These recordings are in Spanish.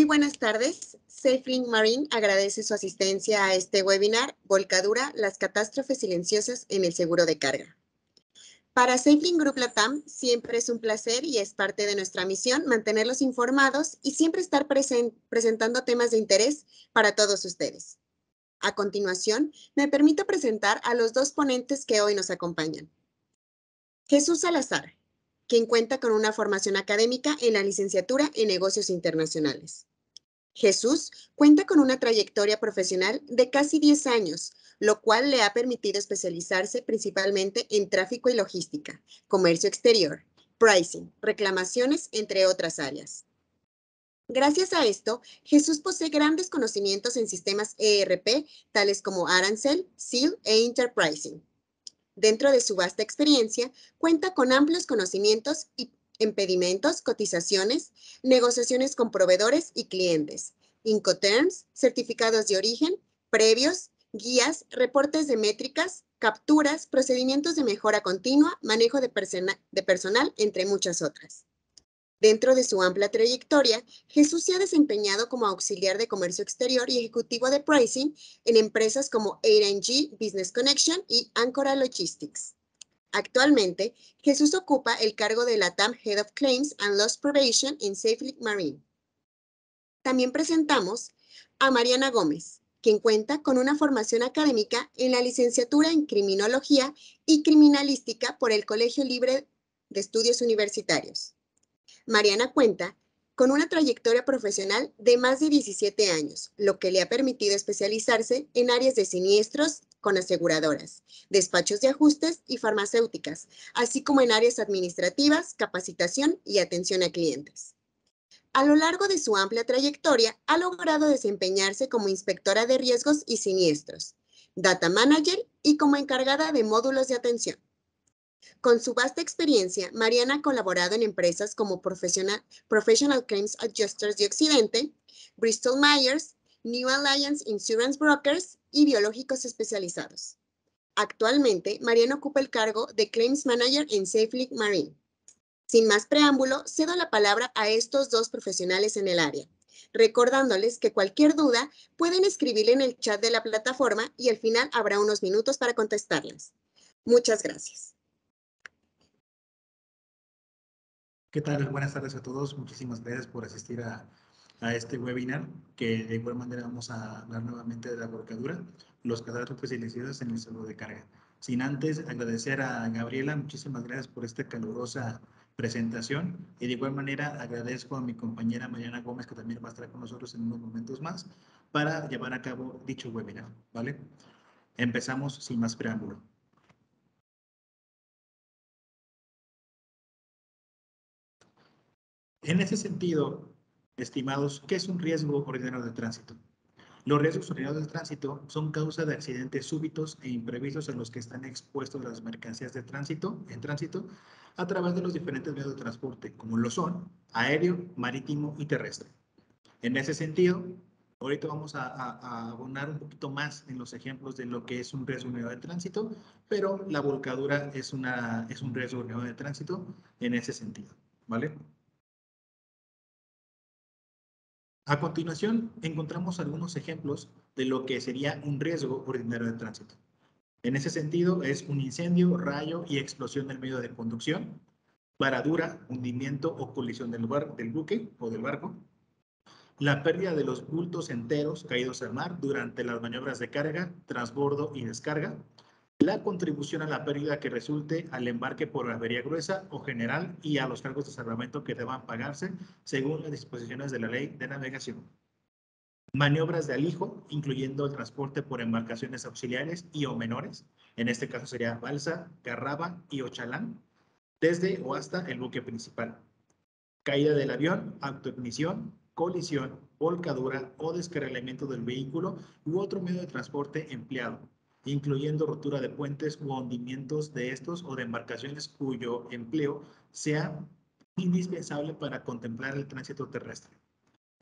buenas tardes. SafeLink Marine agradece su asistencia a este webinar Volcadura, las catástrofes silenciosas en el seguro de carga. Para SafeLink Group Latam siempre es un placer y es parte de nuestra misión mantenerlos informados y siempre estar presentando temas de interés para todos ustedes. A continuación, me permito presentar a los dos ponentes que hoy nos acompañan. Jesús Salazar, quien cuenta con una formación académica en la licenciatura en Negocios Internacionales. Jesús cuenta con una trayectoria profesional de casi 10 años, lo cual le ha permitido especializarse principalmente en tráfico y logística, comercio exterior, pricing, reclamaciones, entre otras áreas. Gracias a esto, Jesús posee grandes conocimientos en sistemas ERP, tales como Arancel, SEAL e Interpricing. Dentro de su vasta experiencia, cuenta con amplios conocimientos en pedimentos, cotizaciones, negociaciones con proveedores y clientes, Incoterms, certificados de origen, previos, guías, reportes de métricas, capturas, procedimientos de mejora continua, manejo de personal, entre muchas otras. Dentro de su amplia trayectoria, Jesús se ha desempeñado como auxiliar de comercio exterior y ejecutivo de pricing en empresas como A&G Business Connection y Ancora Logistics. Actualmente, Jesús ocupa el cargo de LATAM Head of Claims and Loss Prevention en SafeLink Marine. También presentamos a Mariana Gómez, quien cuenta con una formación académica en la licenciatura en Criminología y Criminalística por el Colegio Libre de Estudios Universitarios. Mariana cuenta con una trayectoria profesional de más de 17 años, lo que le ha permitido especializarse en áreas de siniestros con aseguradoras, despachos de ajustes y farmacéuticas, así como en áreas administrativas, capacitación y atención a clientes. A lo largo de su amplia trayectoria, ha logrado desempeñarse como inspectora de riesgos y siniestros, data manager y como encargada de módulos de atención. Con su vasta experiencia, Mariana ha colaborado en empresas como Professional Claims Adjusters de Occidente, Bristol Myers, New Alliance Insurance Brokers y Biológicos Especializados. Actualmente, Mariana ocupa el cargo de Claims Manager en SafeLink Marine. Sin más preámbulo, cedo la palabra a estos dos profesionales en el área, recordándoles que cualquier duda pueden escribirle en el chat de la plataforma y al final habrá unos minutos para contestarlas. Muchas gracias. ¿Qué tal? Buenas tardes a todos. Muchísimas gracias por asistir a este webinar, que de igual manera vamos a hablar nuevamente de la volcadura, los catástrofes silenciosas en el seguro de carga. Sin antes agradecer a Gabriela, muchísimas gracias por esta calurosa presentación, y de igual manera agradezco a mi compañera Mariana Gómez, que también va a estar con nosotros en unos momentos más para llevar a cabo dicho webinar, ¿vale? Empezamos sin más preámbulo. En ese sentido, estimados, ¿qué es un riesgo ordinario de tránsito? Los riesgos ordinarios de tránsito son causa de accidentes súbitos e imprevistos en los que están expuestos las mercancías de tránsito, a través de los diferentes medios de transporte, como lo son aéreo, marítimo y terrestre. En ese sentido, ahorita vamos a abonar un poquito más en los ejemplos de lo que es un riesgo ordinario de tránsito, pero la volcadura es un riesgo ordinario de tránsito en ese sentido, ¿vale? A continuación, encontramos algunos ejemplos de lo que sería un riesgo ordinario de tránsito. En ese sentido, es un incendio, rayo y explosión del medio de conducción, varadura, hundimiento o colisión del buque o del barco, la pérdida de los bultos enteros caídos al mar durante las maniobras de carga, transbordo y descarga, la contribución a la pérdida que resulte al embarque por avería gruesa o general y a los cargos de salvamento que deban pagarse según las disposiciones de la ley de navegación. Maniobras de alijo, incluyendo el transporte por embarcaciones auxiliares y o menores, en este caso sería balsa, garraba y ochalán, desde o hasta el buque principal. Caída del avión, autoignición, colisión, volcadura o descarrilamiento del vehículo u otro medio de transporte empleado, incluyendo rotura de puentes u hundimientos de estos o de embarcaciones cuyo empleo sea indispensable para contemplar el tránsito terrestre,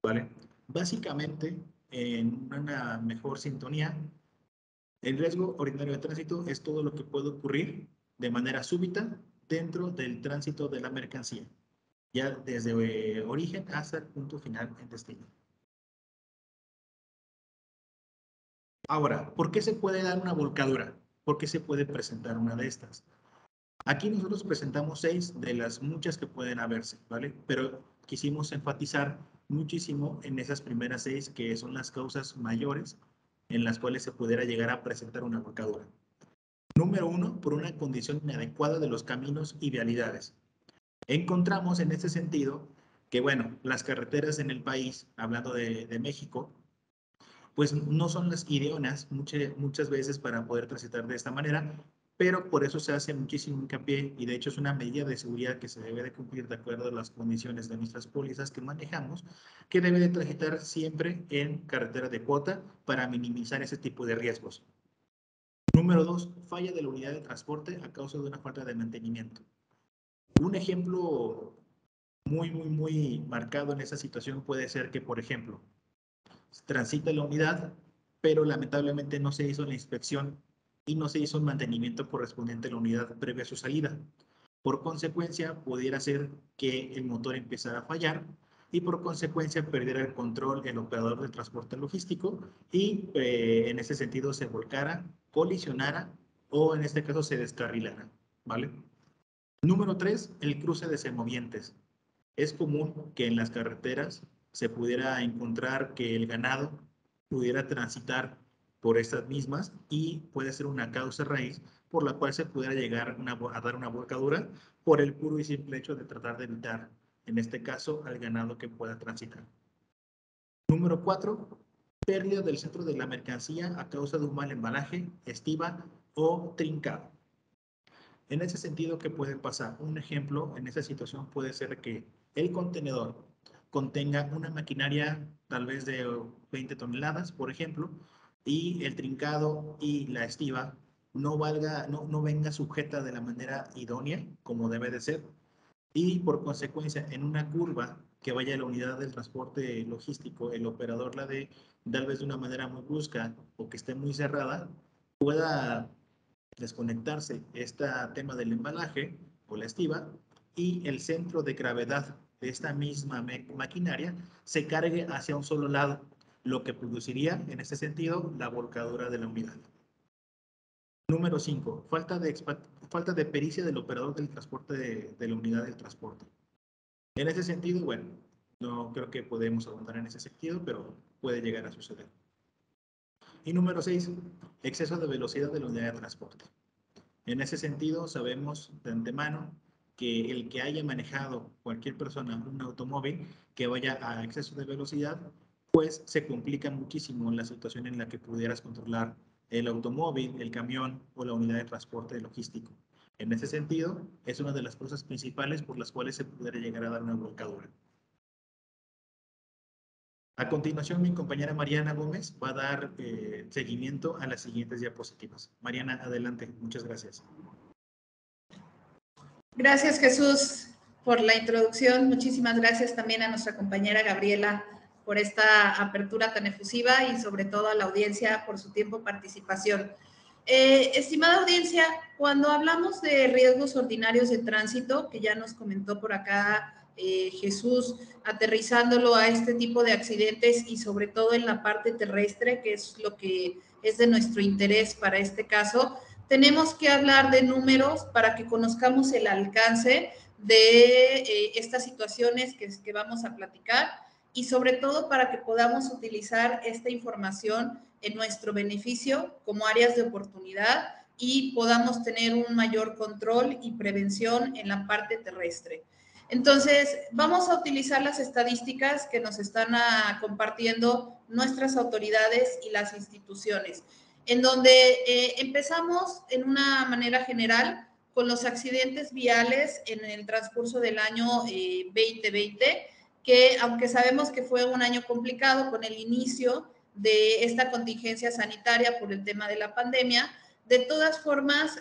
¿vale? Básicamente, en una mejor sintonía, el riesgo ordinario de tránsito es todo lo que puede ocurrir de manera súbita dentro del tránsito de la mercancía, ya desde origen hasta el punto final en destino. Ahora, ¿por qué se puede dar una volcadura? ¿Por qué se puede presentar una de estas? Aquí nosotros presentamos 6 de las muchas que pueden haberse, ¿vale? Pero quisimos enfatizar muchísimo en esas primeras 6 que son las causas mayores en las cuales se pudiera llegar a presentar una volcadura. Número 1, por una condición inadecuada de los caminos y vialidades. Encontramos en este sentido que, bueno, las carreteras en el país, hablando de México, pues no son las idóneas muchas veces para poder transitar de esta manera, pero por eso se hace muchísimo hincapié y de hecho es una medida de seguridad que se debe de cumplir de acuerdo a las condiciones de nuestras pólizas que manejamos, que debe de transitar siempre en carretera de cuota para minimizar ese tipo de riesgos. Número 2, falla de la unidad de transporte a causa de una falta de mantenimiento. Un ejemplo muy marcado en esa situación puede ser que, por ejemplo, transita la unidad, pero lamentablemente no se hizo la inspección y no se hizo el mantenimiento correspondiente a la unidad previa a su salida. Por consecuencia, pudiera ser que el motor empezara a fallar y por consecuencia perdiera el control el operador del transporte logístico y en ese sentido se volcara, colisionara o en este caso se descarrilara, ¿vale? Número 3, el cruce de semovientes. Es común que en las carreteras se pudiera encontrar que el ganado pudiera transitar por estas mismas y puede ser una causa raíz por la cual se pudiera llegar a dar una volcadura por el puro y simple hecho de tratar de evitar, en este caso, al ganado que pueda transitar. Número 4, pérdida del centro de la mercancía a causa de un mal embalaje, estiva o trincado. En ese sentido, ¿qué puede pasar? Un ejemplo en esa situación puede ser que el contenedor contenga una maquinaria tal vez de 20 toneladas, por ejemplo, y el trincado y la estiba no venga sujeta de la manera idónea, como debe de ser, y por consecuencia, en una curva que vaya a la unidad del transporte logístico, el operador la de tal vez de una manera muy brusca o que esté muy cerrada, pueda desconectarse este tema del embalaje o la estiba y el centro de gravedad de esta misma maquinaria se cargue hacia un solo lado, lo que produciría en este sentido la volcadura de la unidad. Número 5, falta de pericia del operador del transporte de la unidad del transporte. En ese sentido, bueno, no creo que podemos aguantar en ese sentido, pero puede llegar a suceder. Y número 6, exceso de velocidad de la unidad de transporte. En ese sentido, sabemos de antemano que el que haya manejado cualquier persona un automóvil que vaya a exceso de velocidad, pues se complica muchísimo la situación en la que pudieras controlar el automóvil, el camión o la unidad de transporte logístico. En ese sentido, es una de las cosas principales por las cuales se pudiera llegar a dar una volcadura. A continuación, mi compañera Mariana Gómez va a dar seguimiento a las siguientes diapositivas. Mariana, adelante. Muchas gracias. Gracias, Jesús, por la introducción. Muchísimas gracias también a nuestra compañera Gabriela por esta apertura tan efusiva y sobre todo a la audiencia por su tiempo de participación. Estimada audiencia, cuando hablamos de riesgos ordinarios de tránsito, que ya nos comentó por acá Jesús, aterrizándolo a este tipo de accidentes y sobre todo en la parte terrestre, que es lo que es de nuestro interés para este caso, tenemos que hablar de números para que conozcamos el alcance de estas situaciones que vamos a platicar y sobre todo para que podamos utilizar esta información en nuestro beneficio como áreas de oportunidad y podamos tener un mayor control y prevención en la parte terrestre. Entonces, vamos a utilizar las estadísticas que nos están compartiendo nuestras autoridades y las instituciones, en donde empezamos en una manera general con los accidentes viales en el transcurso del año 2020, que aunque sabemos que fue un año complicado con el inicio de esta contingencia sanitaria por el tema de la pandemia, de todas formas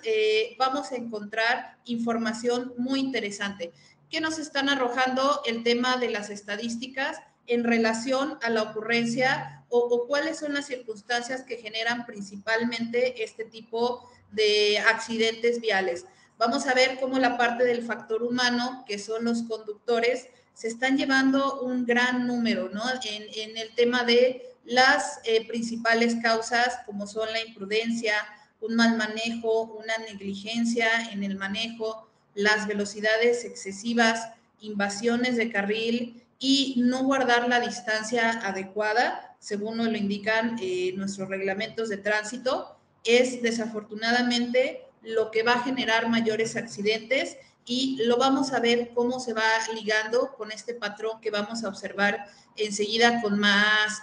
vamos a encontrar información muy interesante que nos están arrojando el tema de las estadísticas en relación a la ocurrencia o cuáles son las circunstancias que generan principalmente este tipo de accidentes viales. Vamos a ver cómo la parte del factor humano, que son los conductores, se están llevando un gran número, ¿no? En el tema de las principales causas, como son la imprudencia, un mal manejo, una negligencia en el manejo, las velocidades excesivas, invasiones de carril y no guardar la distancia adecuada, según nos lo indican nuestros reglamentos de tránsito, es desafortunadamente lo que va a generar mayores accidentes, y lo vamos a ver cómo se va ligando con este patrón que vamos a observar enseguida con más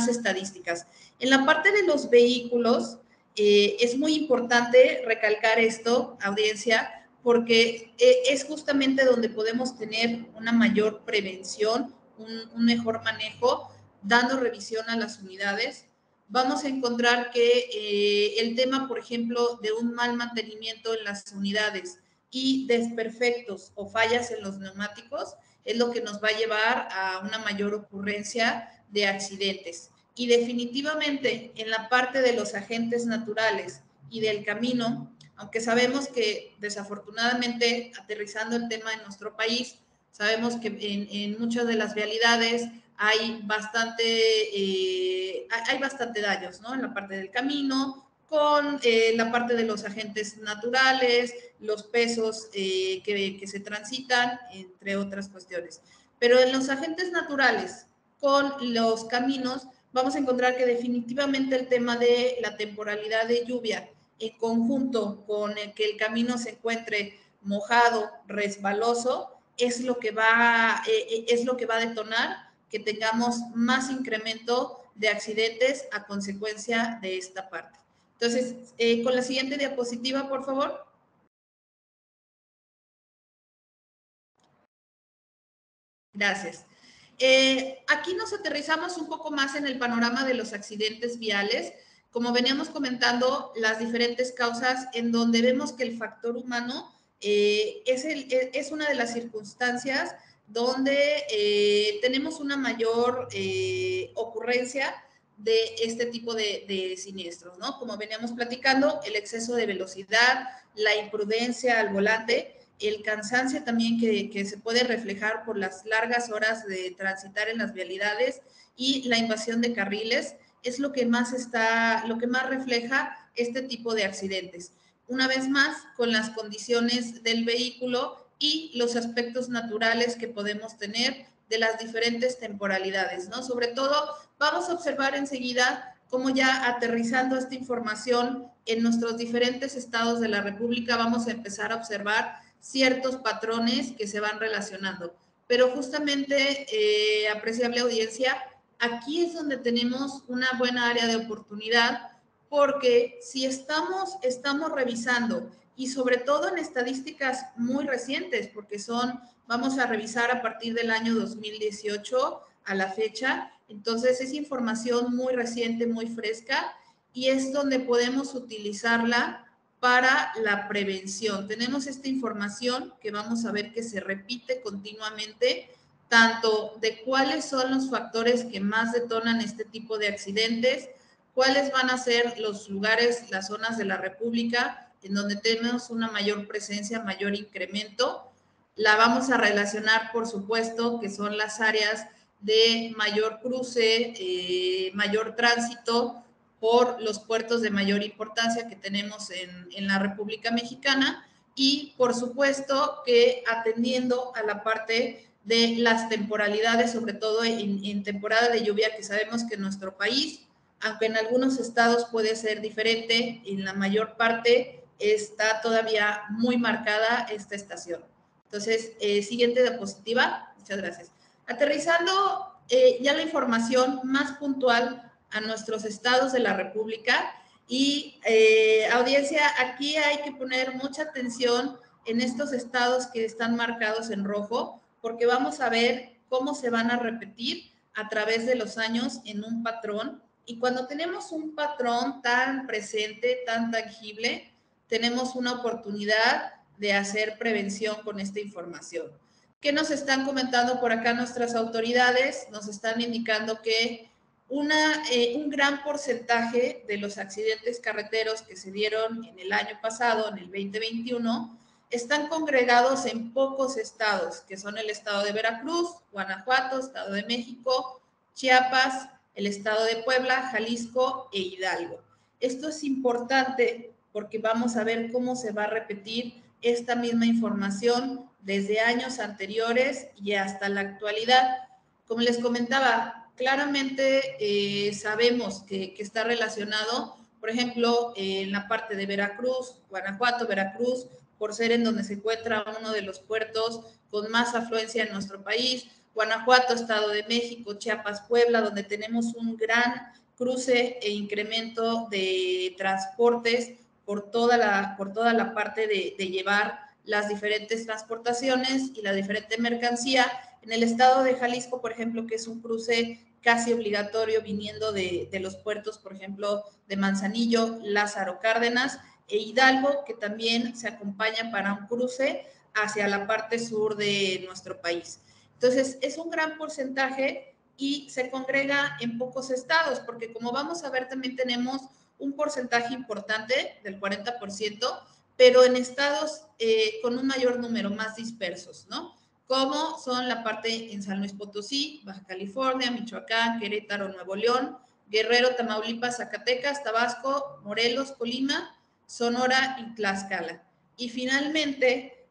estadísticas. En la parte de los vehículos, es muy importante recalcar esto, audiencia, porque es justamente donde podemos tener una mayor prevención, un mejor manejo, dando revisión a las unidades. Vamos a encontrar que el tema, por ejemplo, de un mal mantenimiento en las unidades y desperfectos o fallas en los neumáticos es lo que nos va a llevar a una mayor ocurrencia de accidentes. Y definitivamente en la parte de los agentes naturales y del camino, aunque sabemos que desafortunadamente, aterrizando el tema en nuestro país, sabemos que en muchas de las vialidades hay bastante daños, ¿no? En la parte del camino, con la parte de los agentes naturales, los pesos que se transitan, entre otras cuestiones. Pero en los agentes naturales, con los caminos, vamos a encontrar que definitivamente el tema de la temporalidad de lluvia, en conjunto con que el camino se encuentre mojado, resbaloso, es lo que va a detonar que tengamos más incremento de accidentes a consecuencia de esta parte. Entonces, con la siguiente diapositiva, por favor. Gracias. Aquí nos aterrizamos un poco más en el panorama de los accidentes viales. Como veníamos comentando, las diferentes causas en donde vemos que el factor humano es una de las circunstancias donde tenemos una mayor ocurrencia de este tipo de siniestros, ¿no? Como veníamos platicando, el exceso de velocidad, la imprudencia al volante, el cansancio también que se puede reflejar por las largas horas de transitar en las vialidades y la invasión de carriles es lo que más refleja este tipo de accidentes. Una vez más, con las condiciones del vehículo y los aspectos naturales que podemos tener de las diferentes temporalidades, ¿no? Sobre todo, vamos a observar enseguida cómo ya aterrizando esta información en nuestros diferentes estados de la República, vamos a empezar a observar ciertos patrones que se van relacionando. Pero justamente, apreciable audiencia, aquí es donde tenemos una buena área de oportunidad, porque si estamos revisando, y sobre todo en estadísticas muy recientes, porque vamos a revisar a partir del año 2018 a la fecha, entonces es información muy reciente, muy fresca, y es donde podemos utilizarla para la prevención. Tenemos esta información que vamos a ver que se repite continuamente, tanto de cuáles son los factores que más detonan este tipo de accidentes, cuáles van a ser los lugares, las zonas de la República en donde tenemos una mayor presencia, mayor incremento. La vamos a relacionar, por supuesto, que son las áreas de mayor cruce, mayor tránsito, por los puertos de mayor importancia que tenemos en la República Mexicana, y por supuesto que atendiendo a la parte de las temporalidades, sobre todo en temporada de lluvia, que sabemos que en nuestro país, aunque en algunos estados puede ser diferente, en la mayor parte está todavía muy marcada esta estación. Entonces, siguiente diapositiva. Muchas gracias. Aterrizando ya la información más puntual a nuestros estados de la República, y audiencia, aquí hay que poner mucha atención en estos estados que están marcados en rojo, porque vamos a ver cómo se van a repetir a través de los años en un patrón, y cuando tenemos un patrón tan presente, tan tangible, tenemos una oportunidad de hacer prevención con esta información. ¿Qué nos están comentando por acá nuestras autoridades? Nos están indicando que un gran porcentaje de los accidentes carreteros que se dieron en el año pasado, en el 2021, están congregados en pocos estados, que son el estado de Veracruz, Guanajuato, Estado de México, Chiapas, el estado de Puebla, Jalisco e Hidalgo. Esto es importante porque vamos a ver cómo se va a repetir esta misma información desde años anteriores y hasta la actualidad. Como les comentaba, claramente sabemos que está relacionado, por ejemplo, en la parte de Veracruz, Guanajuato, Veracruz, por ser en donde se encuentra uno de los puertos con más afluencia en nuestro país, Guanajuato, Estado de México, Chiapas, Puebla, donde tenemos un gran cruce e incremento de transportes por toda la parte de llevar las diferentes transportaciones y la diferente mercancía. En el estado de Jalisco, por ejemplo, que es un cruce casi obligatorio viniendo de los puertos, por ejemplo, de Manzanillo, Lázaro Cárdenas e Hidalgo, que también se acompaña para un cruce hacia la parte sur de nuestro país. Entonces, es un gran porcentaje y se congrega en pocos estados, porque como vamos a ver, también tenemos un porcentaje importante del 40%, pero en estados con un mayor número, más dispersos, ¿no? Como son la parte en San Luis Potosí, Baja California, Michoacán, Querétaro, Nuevo León, Guerrero, Tamaulipas, Zacatecas, Tabasco, Morelos, Colima, Sonora y Tlaxcala. Y finalmente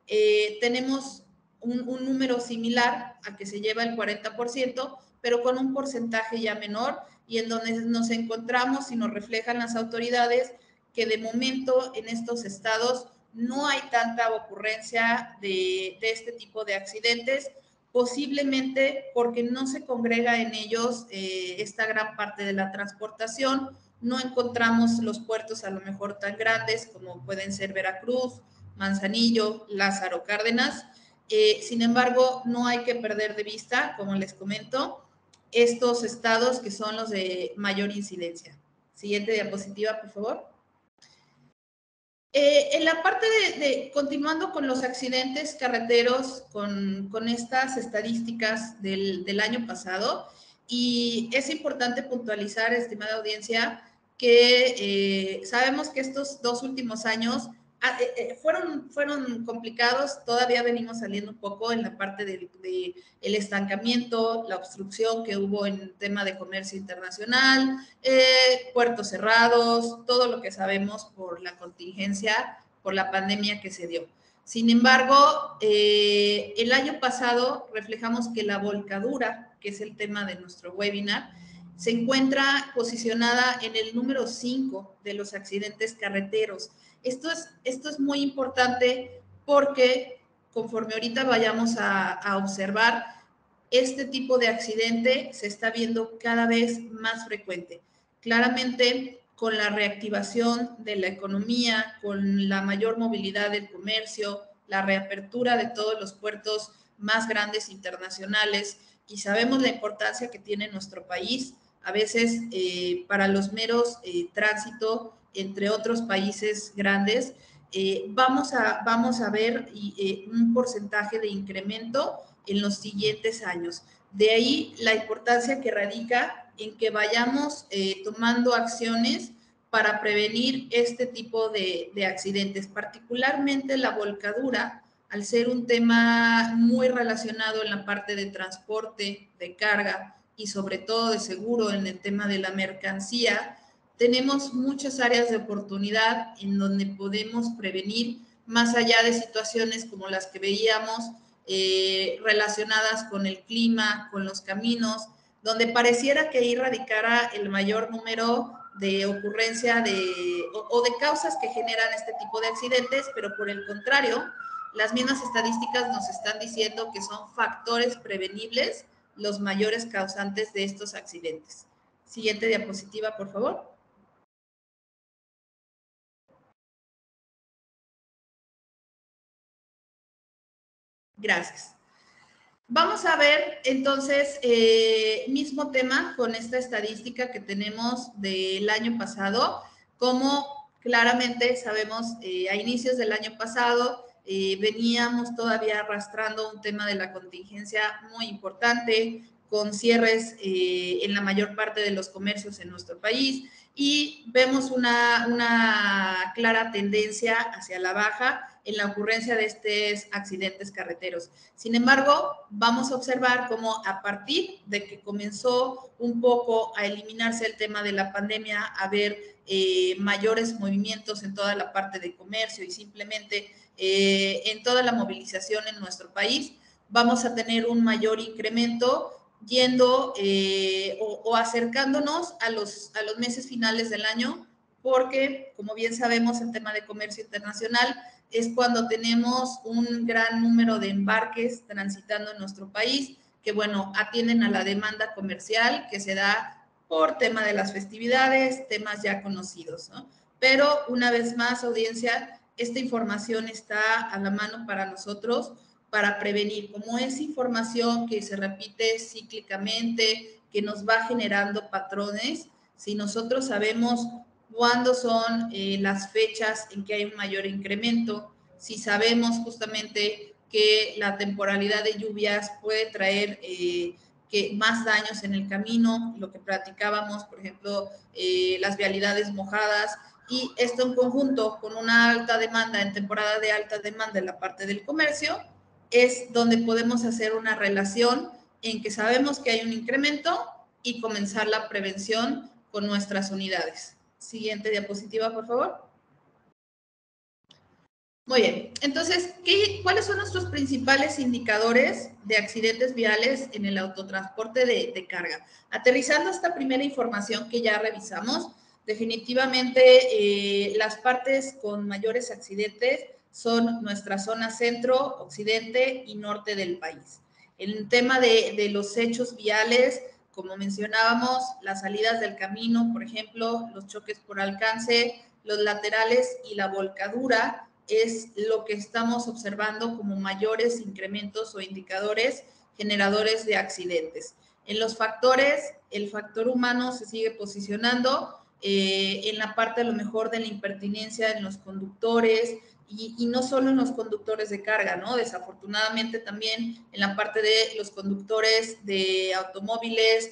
tenemos un número similar a que se lleva el 40%, pero con un porcentaje ya menor y en donde nos encontramos y nos reflejan las autoridades que de momento en estos estados no hay tanta ocurrencia de este tipo de accidentes, posiblemente porque no se congrega en ellos esta gran parte de la transportación, no encontramos los puertos a lo mejor tan grandes como pueden ser Veracruz, Manzanillo, Lázaro Cárdenas. Sin embargo, no hay que perder de vista, como les comento, estos estados que son los de mayor incidencia. Siguiente diapositiva, por favor. En la parte continuando con los accidentes carreteros, con estas estadísticas del año pasado, y es importante puntualizar, estimada audiencia, que sabemos que estos 2 últimos años fueron complicados, todavía venimos saliendo un poco en la parte del estancamiento, la obstrucción que hubo en el tema de comercio internacional, puertos cerrados, todo lo que sabemos por la contingencia, por la pandemia que se dio. Sin embargo, el año pasado reflejamos que la volcadura, que es el tema de nuestro webinar, se encuentra posicionada en el número 5 de los accidentes carreteros. Esto es muy importante porque conforme ahorita vayamos a observar, este tipo de accidente se está viendo cada vez más frecuente. Claramente, con la reactivación de la economía, con la mayor movilidad del comercio, la reapertura de todos los puertos más grandes internacionales, y sabemos la importancia que tiene nuestro país, a veces para los meros tránsito entre otros países grandes, vamos a ver un porcentaje de incremento en los siguientes años. De ahí la importancia que radica en que vayamos tomando acciones para prevenir este tipo de accidentes, particularmente la volcadura, al ser un tema muy relacionado en la parte de transporte, de carga y sobre todo de seguro en el tema de la mercancía. Tenemos muchas áreas de oportunidad en donde podemos prevenir más allá de situaciones como las que veíamos relacionadas con el clima, con los caminos, donde pareciera que ahí radicara el mayor número de ocurrencia o de causas que generan este tipo de accidentes, pero por el contrario, las mismas estadísticas nos están diciendo que son factores prevenibles los mayores causantes de estos accidentes. Siguiente diapositiva, por favor. Gracias. Vamos a ver entonces mismo tema con esta estadística que tenemos del año pasado, como claramente sabemos a inicios del año pasado veníamos todavía arrastrando un tema de la contingencia muy importante, con cierres en la mayor parte de los comercios en nuestro país, y vemos una clara tendencia hacia la baja en la ocurrencia de estos accidentes carreteros. Sin embargo, vamos a observar cómo a partir de que comenzó un poco a eliminarse el tema de la pandemia, a haber mayores movimientos en toda la parte de comercio y simplemente en toda la movilización en nuestro país, vamos a tener un mayor incremento yendo o acercándonos a los meses finales del año, porque, como bien sabemos, el tema de comercio internacional es cuando tenemos un gran número de embarques transitando en nuestro país, que, bueno, atienden a la demanda comercial que se da por tema de las festividades, temas ya conocidos, ¿no? Pero, una vez más, audiencia, esta información está a la mano para nosotros, para prevenir, como es información que se repite cíclicamente, que nos va generando patrones. Si nosotros sabemos cuándo son las fechas en que hay un mayor incremento, si sabemos justamente que la temporalidad de lluvias puede traer que más daños en el camino, lo que platicábamos, por ejemplo, las vialidades mojadas, y esto en conjunto con una alta demanda, en temporada de alta demanda en la parte del comercio, es donde podemos hacer una relación en que sabemos que hay un incremento y comenzar la prevención con nuestras unidades. Siguiente diapositiva, por favor. Muy bien, entonces, ¿cuáles son nuestros principales indicadores de accidentes viales en el autotransporte de carga? Aterrizando esta primera información que ya revisamos, definitivamente las partes con mayores accidentes son nuestra zona centro, occidente y norte del país. En el tema de los hechos viales, como mencionábamos, las salidas del camino, por ejemplo, los choques por alcance, los laterales y la volcadura, es lo que estamos observando como mayores incrementos o indicadores generadores de accidentes. En los factores, el factor humano se sigue posicionando en la parte a lo mejor de la impertinencia en los conductores y no solo en los conductores de carga, ¿no? Desafortunadamente también en la parte de los conductores de automóviles,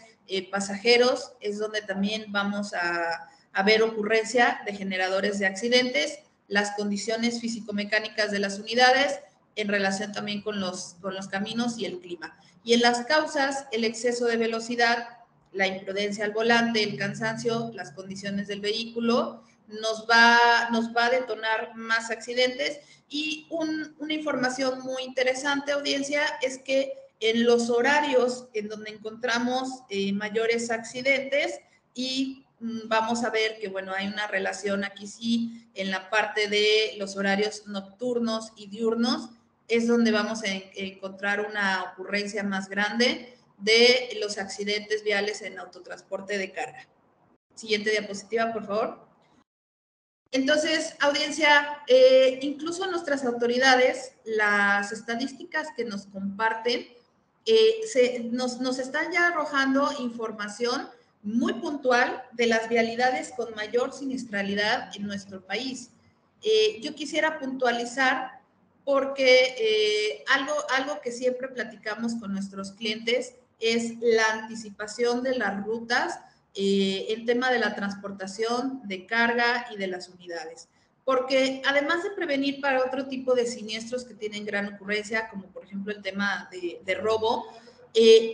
pasajeros, es donde también vamos a ver ocurrencia de generadores de accidentes, las condiciones físico-mecánicas de las unidades en relación también con los caminos y el clima. Y en las causas, el exceso de velocidad, la imprudencia al volante, el cansancio, las condiciones del vehículo, nos va a detonar más accidentes. Y una información muy interesante, audiencia, es que en los horarios en donde encontramos mayores accidentes y vamos a ver que, bueno, hay una relación aquí sí en la parte de los horarios nocturnos y diurnos, es donde vamos a encontrar una ocurrencia más grande de los accidentes viales en autotransporte de carga. Siguiente diapositiva, por favor. Entonces, audiencia, incluso nuestras autoridades, las estadísticas que nos comparten, nos están ya arrojando información muy puntual de las vialidades con mayor siniestralidad en nuestro país. Yo quisiera puntualizar porque algo que siempre platicamos con nuestros clientes es la anticipación de las rutas el tema de la transportación de carga y de las unidades. Porque además de prevenir para otro tipo de siniestros que tienen gran ocurrencia, como por ejemplo el tema de robo,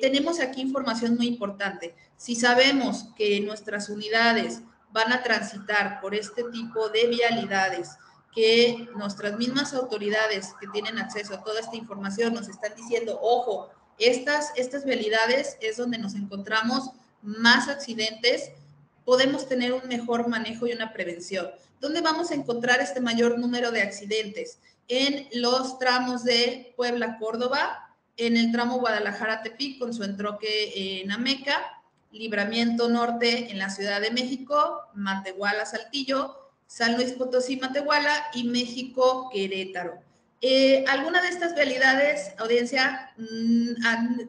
tenemos aquí información muy importante. Si sabemos que nuestras unidades van a transitar por este tipo de vialidades, que nuestras mismas autoridades que tienen acceso a toda esta información nos están diciendo, ojo, estas vialidades es donde nos encontramos más accidentes, podemos tener un mejor manejo y una prevención. ¿Dónde vamos a encontrar este mayor número de accidentes? En los tramos de Puebla-Córdoba, en el tramo Guadalajara-Tepic con su entroque en Ameca, Libramiento Norte en la Ciudad de México, Matehuala-Saltillo, San Luis Potosí-Matehuala y México-Querétaro. Alguna de estas vialidades, audiencia,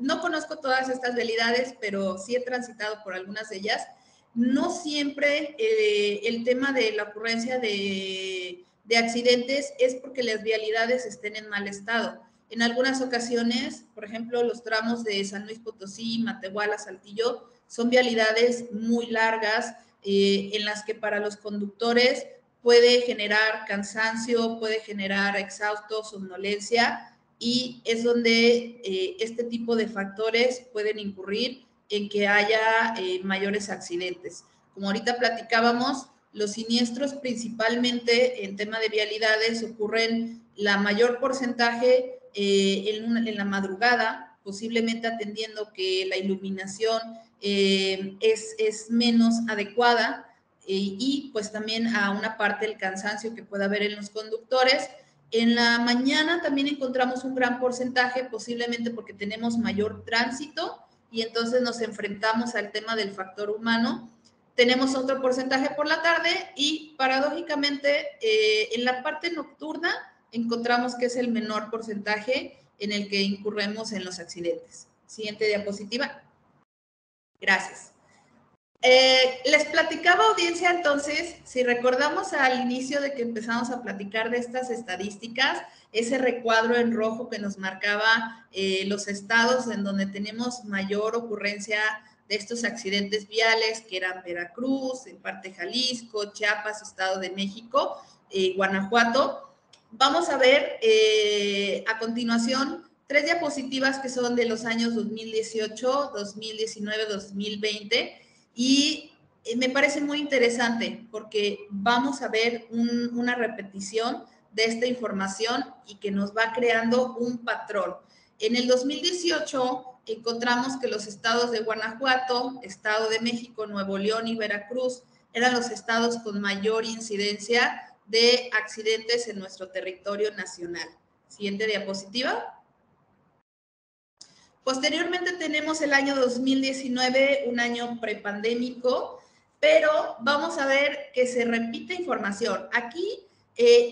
no conozco todas estas vialidades, pero sí he transitado por algunas de ellas. No siempre el tema de la ocurrencia de accidentes es porque las vialidades estén en mal estado. En algunas ocasiones, por ejemplo, los tramos de San Luis Potosí, Matehuala, Saltillo, son vialidades muy largas en las que para los conductores puede generar cansancio, puede generar exhausto, somnolencia, y es donde este tipo de factores pueden incurrir en que haya mayores accidentes. Como ahorita platicábamos, los siniestros principalmente en tema de vialidades ocurren la mayor porcentaje en la madrugada, posiblemente atendiendo que la iluminación es menos adecuada, y pues también a una parte del cansancio que pueda haber en los conductores. En la mañana también encontramos un gran porcentaje, posiblemente porque tenemos mayor tránsito y entonces nos enfrentamos al tema del factor humano. Tenemos otro porcentaje por la tarde y paradójicamente en la parte nocturna encontramos que es el menor porcentaje en el que incurremos en los accidentes. Siguiente diapositiva. Gracias. Les platicaba, audiencia, entonces, si recordamos al inicio de que empezamos a platicar de estas estadísticas, ese recuadro en rojo que nos marcaba los estados en donde tenemos mayor ocurrencia de estos accidentes viales, que eran Veracruz, en parte Jalisco, Chiapas, Estado de México, Guanajuato. Vamos a ver a continuación 3 diapositivas que son de los años 2018, 2019, 2020, y me parece muy interesante porque vamos a ver una repetición de esta información y que nos va creando un patrón. En el 2018 encontramos que los estados de Guanajuato, Estado de México, Nuevo León y Veracruz eran los estados con mayor incidencia de accidentes en nuestro territorio nacional. Siguiente diapositiva. Posteriormente tenemos el año 2019, un año prepandémico, pero vamos a ver que se repite información. Aquí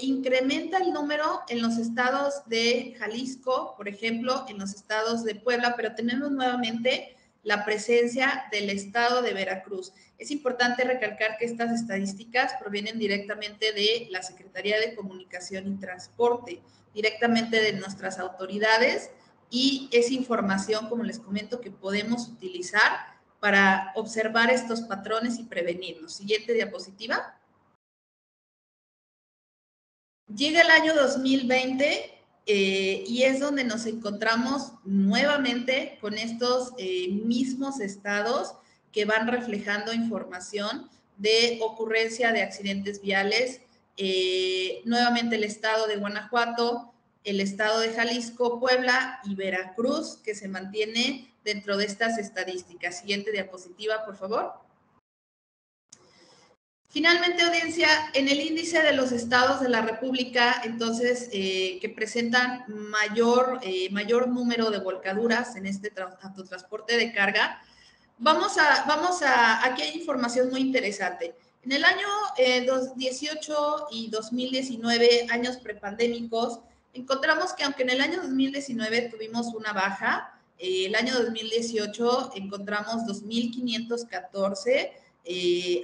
incrementa el número en los estados de Jalisco, por ejemplo, en los estados de Puebla, pero tenemos nuevamente la presencia del estado de Veracruz. Es importante recalcar que estas estadísticas provienen directamente de la Secretaría de Comunicación y Transporte, directamente de nuestras autoridades, y es información, como les comento, que podemos utilizar para observar estos patrones y prevenirnos. Siguiente diapositiva. Llega el año 2020 y es donde nos encontramos nuevamente con estos mismos estados que van reflejando información de ocurrencia de accidentes viales. Nuevamente el estado de Guanajuato, el estado de Jalisco, Puebla y Veracruz, que se mantiene dentro de estas estadísticas. Siguiente diapositiva, por favor. Finalmente, audiencia, en el índice de los estados de la República, entonces, que presentan mayor número de volcaduras en este autotransporte de carga, aquí hay información muy interesante. En el año 2018 y 2019, años prepandémicos, encontramos que aunque en el año 2019 tuvimos una baja, el año 2018 encontramos 2.514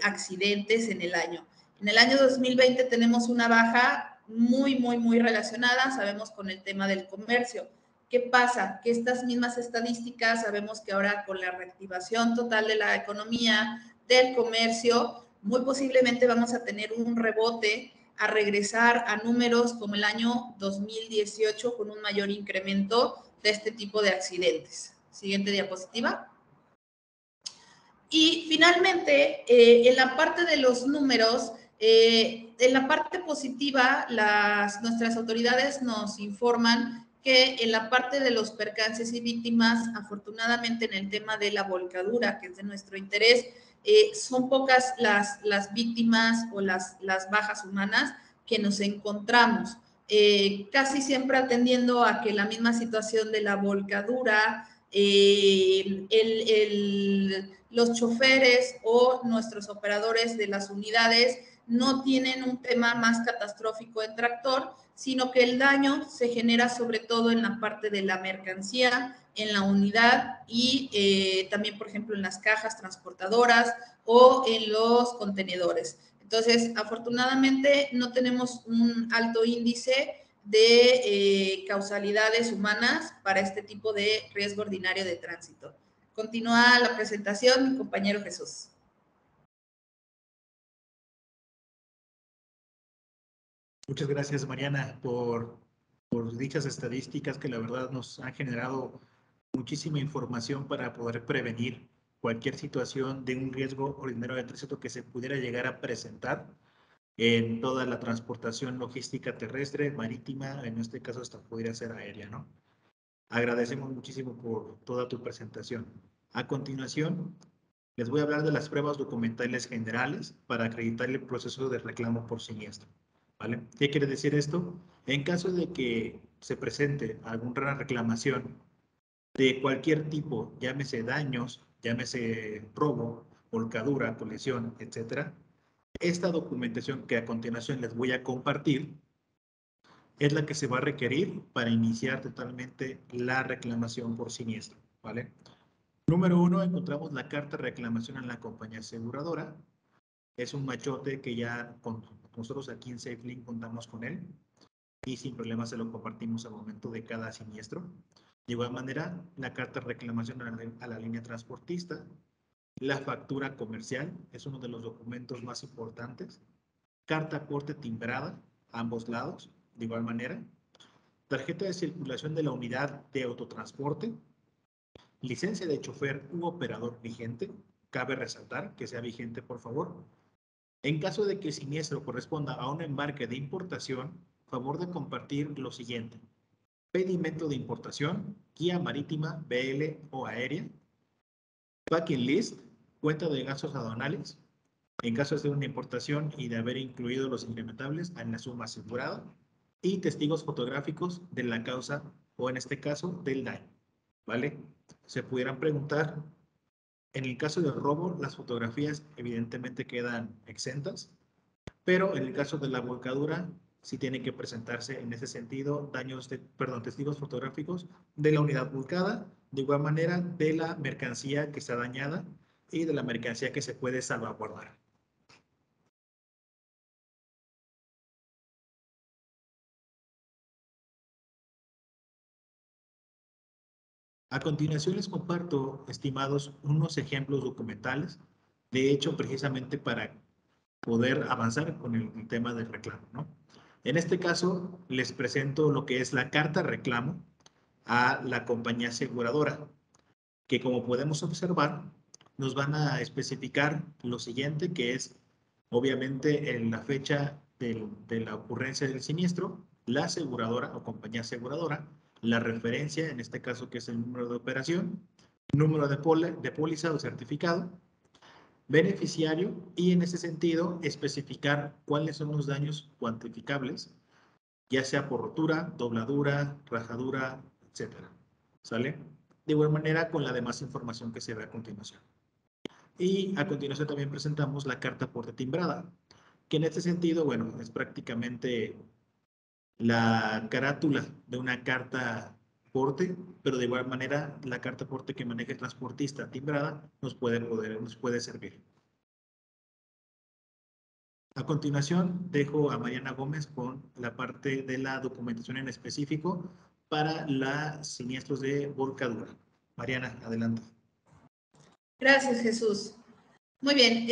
accidentes en el año. En el año 2020 tenemos una baja muy relacionada, sabemos, con el tema del comercio. ¿Qué pasa? Que estas mismas estadísticas, sabemos que ahora con la reactivación total de la economía, del comercio, muy posiblemente vamos a tener un rebote a regresar a números como el año 2018 con un mayor incremento de este tipo de accidentes. Siguiente diapositiva. Y finalmente, en la parte de los números, en la parte positiva, nuestras autoridades nos informan que en la parte de los percances y víctimas, afortunadamente en el tema de la volcadura, que es de nuestro interés, son pocas las víctimas o las bajas humanas que nos encontramos. Casi siempre atendiendo a que la misma situación de la volcadura, los choferes o nuestros operadores de las unidades no tienen un tema más catastrófico en tractor, sino que el daño se genera sobre todo en la parte de la mercancía, en la unidad y también, por ejemplo, en las cajas transportadoras o en los contenedores. Entonces, afortunadamente no tenemos un alto índice de causalidades humanas para este tipo de riesgo ordinario de tránsito. Continúa la presentación mi compañero Jesús. Muchas gracias, Mariana, por dichas estadísticas que la verdad nos han generado muchísima información para poder prevenir cualquier situación de un riesgo ordinario de tránsito que se pudiera llegar a presentar en toda la transportación logística terrestre, marítima, en este caso hasta podría ser aérea, ¿no? Agradecemos muchísimo por toda tu presentación. A continuación, les voy a hablar de las pruebas documentales generales para acreditar el proceso de reclamo por siniestro, ¿vale? ¿Qué quiere decir esto? En caso de que se presente alguna reclamación de cualquier tipo, llámese daños, llámese robo, volcadura, colisión, etcétera, esta documentación que a continuación les voy a compartir es la que se va a requerir para iniciar totalmente la reclamación por siniestro, ¿vale? Número 1, encontramos la carta de reclamación en la compañía aseguradora. Es un machote que ya nosotros aquí en SafeLink contamos con él y sin problema se lo compartimos al momento de cada siniestro. De igual manera, la carta de reclamación a la línea transportista, la factura comercial, es uno de los documentos más importantes, carta aporte timbrada, a ambos lados, de igual manera, tarjeta de circulación de la unidad de autotransporte, licencia de chofer u operador vigente, cabe resaltar que sea vigente, por favor. En caso de que el siniestro corresponda a un embarque de importación, favor de compartir lo siguiente: pedimento de importación, guía marítima, BL o aérea, packing list, cuenta de gastos aduanales, en caso de ser una importación y de haber incluido los incrementables en la suma asegurada, y testigos fotográficos de la causa o en este caso del daño, ¿vale? Se pudieran preguntar, en el caso del robo, las fotografías evidentemente quedan exentas, pero en el caso de la volcadura, sí tienen que presentarse en ese sentido testigos fotográficos de la unidad volcada, de igual manera de la mercancía que está dañada y de la mercancía que se puede salvaguardar. A continuación les comparto, estimados, unos ejemplos documentales, de hecho, precisamente para poder avanzar con el tema del reclamo, ¿no? En este caso, les presento lo que es la carta reclamo a la compañía aseguradora, que como podemos observar, nos van a especificar lo siguiente, que es obviamente en la fecha de la ocurrencia del siniestro, la aseguradora o compañía aseguradora, la referencia, en este caso que es el número de operación, número de póliza o certificado, beneficiario y en ese sentido especificar cuáles son los daños cuantificables, ya sea por rotura, dobladura, rajadura, etcétera. ¿Sale? De igual manera con la demás información que se ve a continuación. Y a continuación también presentamos la carta aporte timbrada, que en este sentido, bueno, es prácticamente la carátula de una carta aporte, pero de igual manera la carta aporte que maneja el transportista timbrada nos puede servir. A continuación, dejo a Mariana Gómez con la parte de la documentación en específico para los siniestros de volcadura. Mariana, adelante. Gracias, Jesús. Muy bien,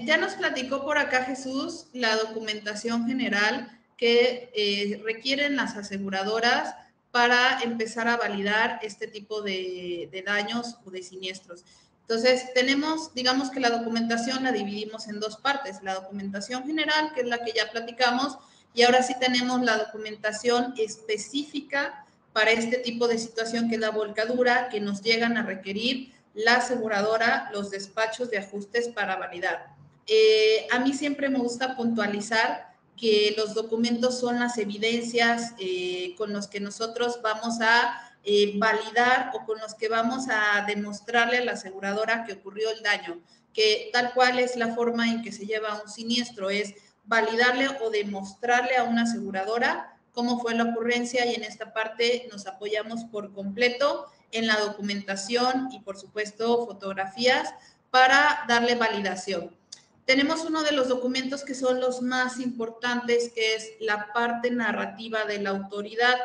ya nos platicó por acá Jesús la documentación general que requieren las aseguradoras para empezar a validar este tipo de daños o de siniestros. Entonces, tenemos, digamos que la documentación la dividimos en dos partes, la documentación general, que es la que ya platicamos, y ahora sí tenemos la documentación específica para este tipo de situación, que es la volcadura, que nos llegan a requerir la aseguradora, los despachos de ajustes para validar. A mí siempre me gusta puntualizar que los documentos son las evidencias con los que nosotros vamos a validar o con los que vamos a demostrarle a la aseguradora que ocurrió el daño, que tal cual es la forma en que se lleva un siniestro, es validarle o demostrarle a una aseguradora cómo fue la ocurrencia, y en esta parte nos apoyamos por completo en la documentación y, por supuesto, fotografías para darle validación. Tenemos uno de los documentos que son los más importantes, que es la parte narrativa de la autoridad.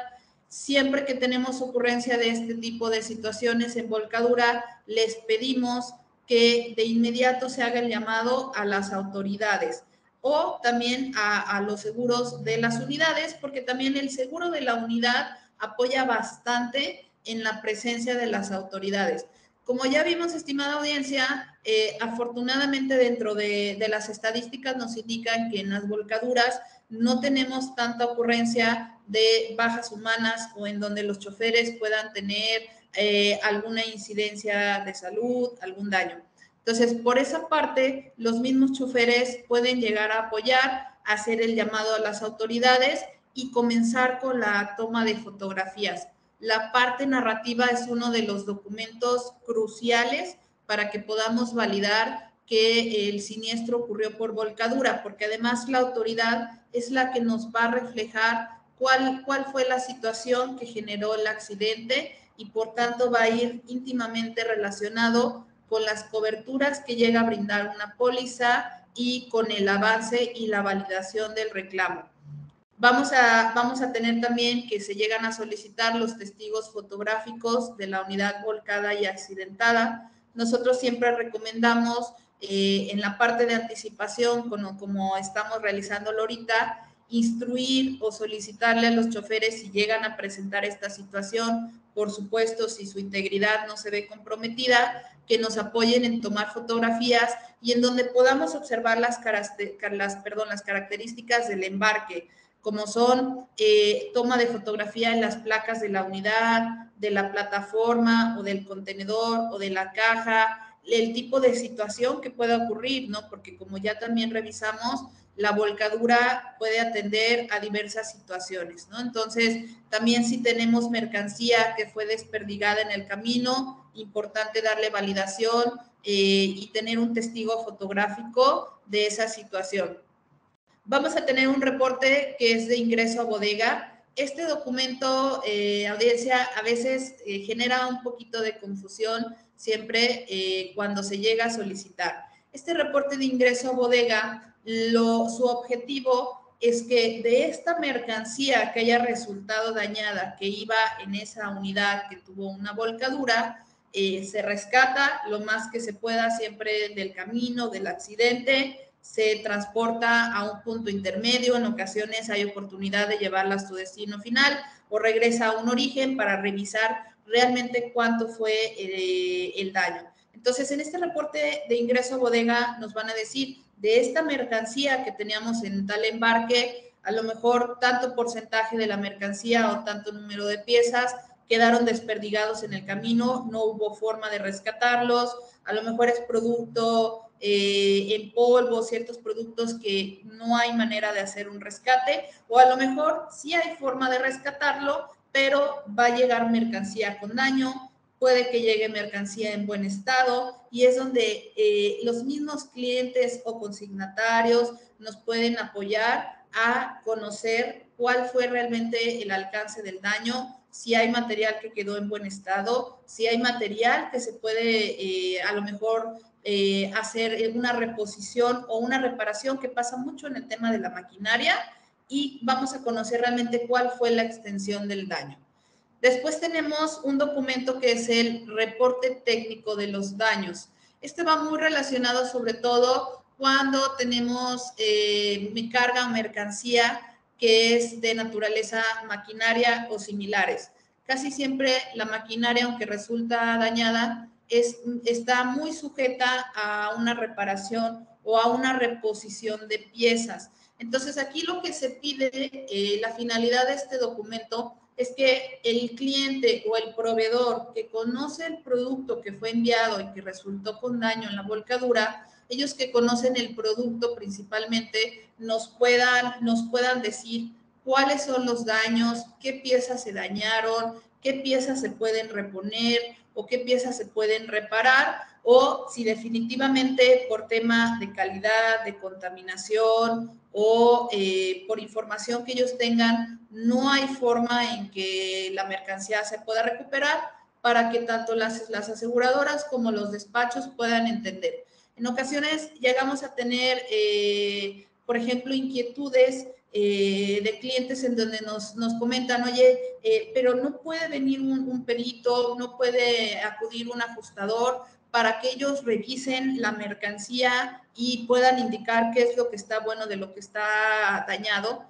Siempre que tenemos ocurrencia de este tipo de situaciones en volcadura, les pedimos que de inmediato se haga el llamado a las autoridades. o también a los seguros de las unidades, porque también el seguro de la unidad apoya bastante en la presencia de las autoridades. Como ya vimos, estimada audiencia, afortunadamente dentro de las estadísticas nos indican que en las volcaduras no tenemos tanta ocurrencia de bajas humanas o en donde los choferes puedan tener alguna incidencia de salud, algún daño. Entonces, por esa parte, los mismos choferes pueden llegar a apoyar, hacer el llamado a las autoridades y comenzar con la toma de fotografías. La parte narrativa es uno de los documentos cruciales para que podamos validar que el siniestro ocurrió por volcadura, porque además la autoridad es la que nos va a reflejar cuál fue la situación que generó el accidente y por tanto va a ir íntimamente relacionado con las coberturas que llega a brindar una póliza y con el avance y la validación del reclamo. Vamos a tener también que se llegan a solicitar los testigos fotográficos de la unidad volcada y accidentada. Nosotros siempre recomendamos en la parte de anticipación, como estamos realizándolo ahorita, instruir o solicitarle a los choferes si llegan a presentar esta situación, por supuesto, si su integridad no se ve comprometida, que nos apoyen en tomar fotografías y en donde podamos observar las características del embarque, como son toma de fotografía en las placas de la unidad, de la plataforma o del contenedor o de la caja, el tipo de situación que pueda ocurrir, ¿no? Porque como ya también revisamos, la volcadura puede atender a diversas situaciones, ¿no? Entonces, también si tenemos mercancía que fue desperdigada en el camino, importante darle validación y tener un testigo fotográfico de esa situación. Vamos a tener un reporte que es de ingreso a bodega. Este documento, audiencia, a veces genera un poquito de confusión siempre cuando se llega a solicitar. Este reporte de ingreso a bodega, su objetivo es que de esta mercancía que haya resultado dañada, que iba en esa unidad que tuvo una volcadura, se rescata lo más que se pueda siempre del camino, del accidente, se transporta a un punto intermedio, en ocasiones hay oportunidad de llevarla a su destino final o regresa a un origen para revisar realmente cuánto fue el daño. Entonces, en este reporte de ingreso a bodega nos van a decir de esta mercancía que teníamos en tal embarque, a lo mejor tanto porcentaje de la mercancía o tanto número de piezas quedaron desperdigados en el camino, no hubo forma de rescatarlos, a lo mejor es producto en polvo, ciertos productos que no hay manera de hacer un rescate, o a lo mejor sí hay forma de rescatarlo, pero va a llegar mercancía con daño, puede que llegue mercancía en buen estado, y es donde los mismos clientes o consignatarios nos pueden apoyar a conocer cuál fue realmente el alcance del daño, si hay material que quedó en buen estado, si hay material que se puede a lo mejor hacer una reposición o una reparación, que pasa mucho en el tema de la maquinaria, y vamos a conocer realmente cuál fue la extensión del daño. Después tenemos un documento que es el reporte técnico de los daños. Este va muy relacionado sobre todo cuando tenemos carga o mercancía que es de naturaleza maquinaria o similares. Casi siempre la maquinaria, aunque resulta dañada, está muy sujeta a una reparación o a una reposición de piezas. Entonces, aquí lo que se pide, la finalidad de este documento es que el cliente o el proveedor que conoce el producto que fue enviado y que resultó con daño en la volcadura, ellos que conocen el producto principalmente nos puedan decir cuáles son los daños, qué piezas se dañaron, qué piezas se pueden reponer o qué piezas se pueden reparar, o si definitivamente por tema de calidad, de contaminación o por información que ellos tengan, no hay forma en que la mercancía se pueda recuperar para que tanto las aseguradoras como los despachos puedan entender. En ocasiones llegamos a tener, por ejemplo, inquietudes de clientes en donde nos comentan, oye, pero no puede venir un perito, no puede acudir un ajustador, para que ellos revisen la mercancía y puedan indicar qué es lo que está bueno de lo que está dañado.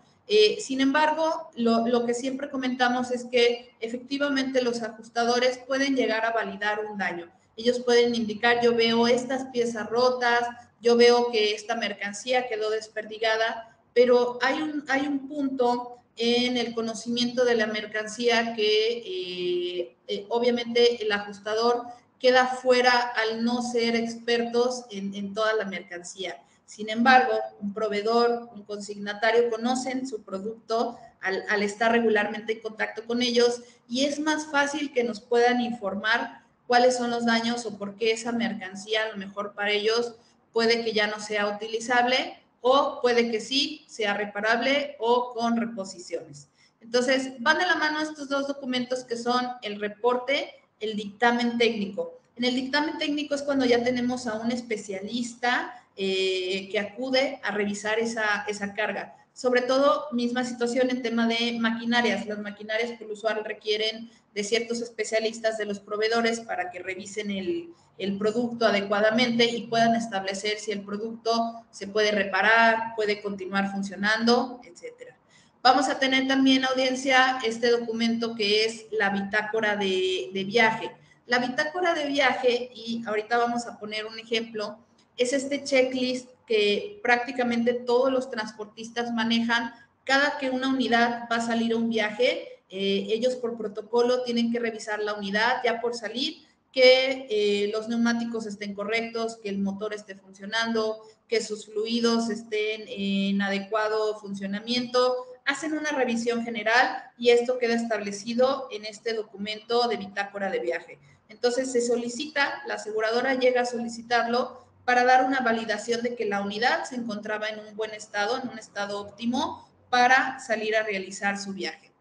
Sin embargo, lo que siempre comentamos es que efectivamente los ajustadores pueden llegar a validar un daño. Ellos pueden indicar, yo veo estas piezas rotas, yo veo que esta mercancía quedó desperdigada, pero hay un punto en el conocimiento de la mercancía que obviamente el ajustador queda fuera al no ser expertos en toda la mercancía. Sin embargo, un proveedor, un consignatario conocen su producto al estar regularmente en contacto con ellos y es más fácil que nos puedan informar cuáles son los daños o por qué esa mercancía a lo mejor para ellos puede que ya no sea utilizable o puede que sí sea reparable o con reposiciones. Entonces, van de la mano estos dos documentos que son el reporte, el dictamen técnico. En el dictamen técnico es cuando ya tenemos a un especialista que acude a revisar esa carga. Sobre todo, misma situación en tema de maquinarias. Las maquinarias por usual requieren de ciertos especialistas de los proveedores para que revisen el producto adecuadamente y puedan establecer si el producto se puede reparar, puede continuar funcionando, etcétera. Vamos a tener también, audiencia, este documento que es la bitácora de viaje. La bitácora de viaje, y ahorita vamos a poner un ejemplo, es este checklist que prácticamente todos los transportistas manejan cada que una unidad va a salir a un viaje. Ellos por protocolo tienen que revisar la unidad ya por salir, que los neumáticos estén correctos, que el motor esté funcionando, que sus fluidos estén en adecuado funcionamiento. Hacen una revisión general y esto queda establecido en este documento de bitácora de viaje. Entonces se solicita, la aseguradora llega a solicitarlo para dar una validación de que la unidad se encontraba en un buen estado, en un estado óptimo para salir a realizar su viaje.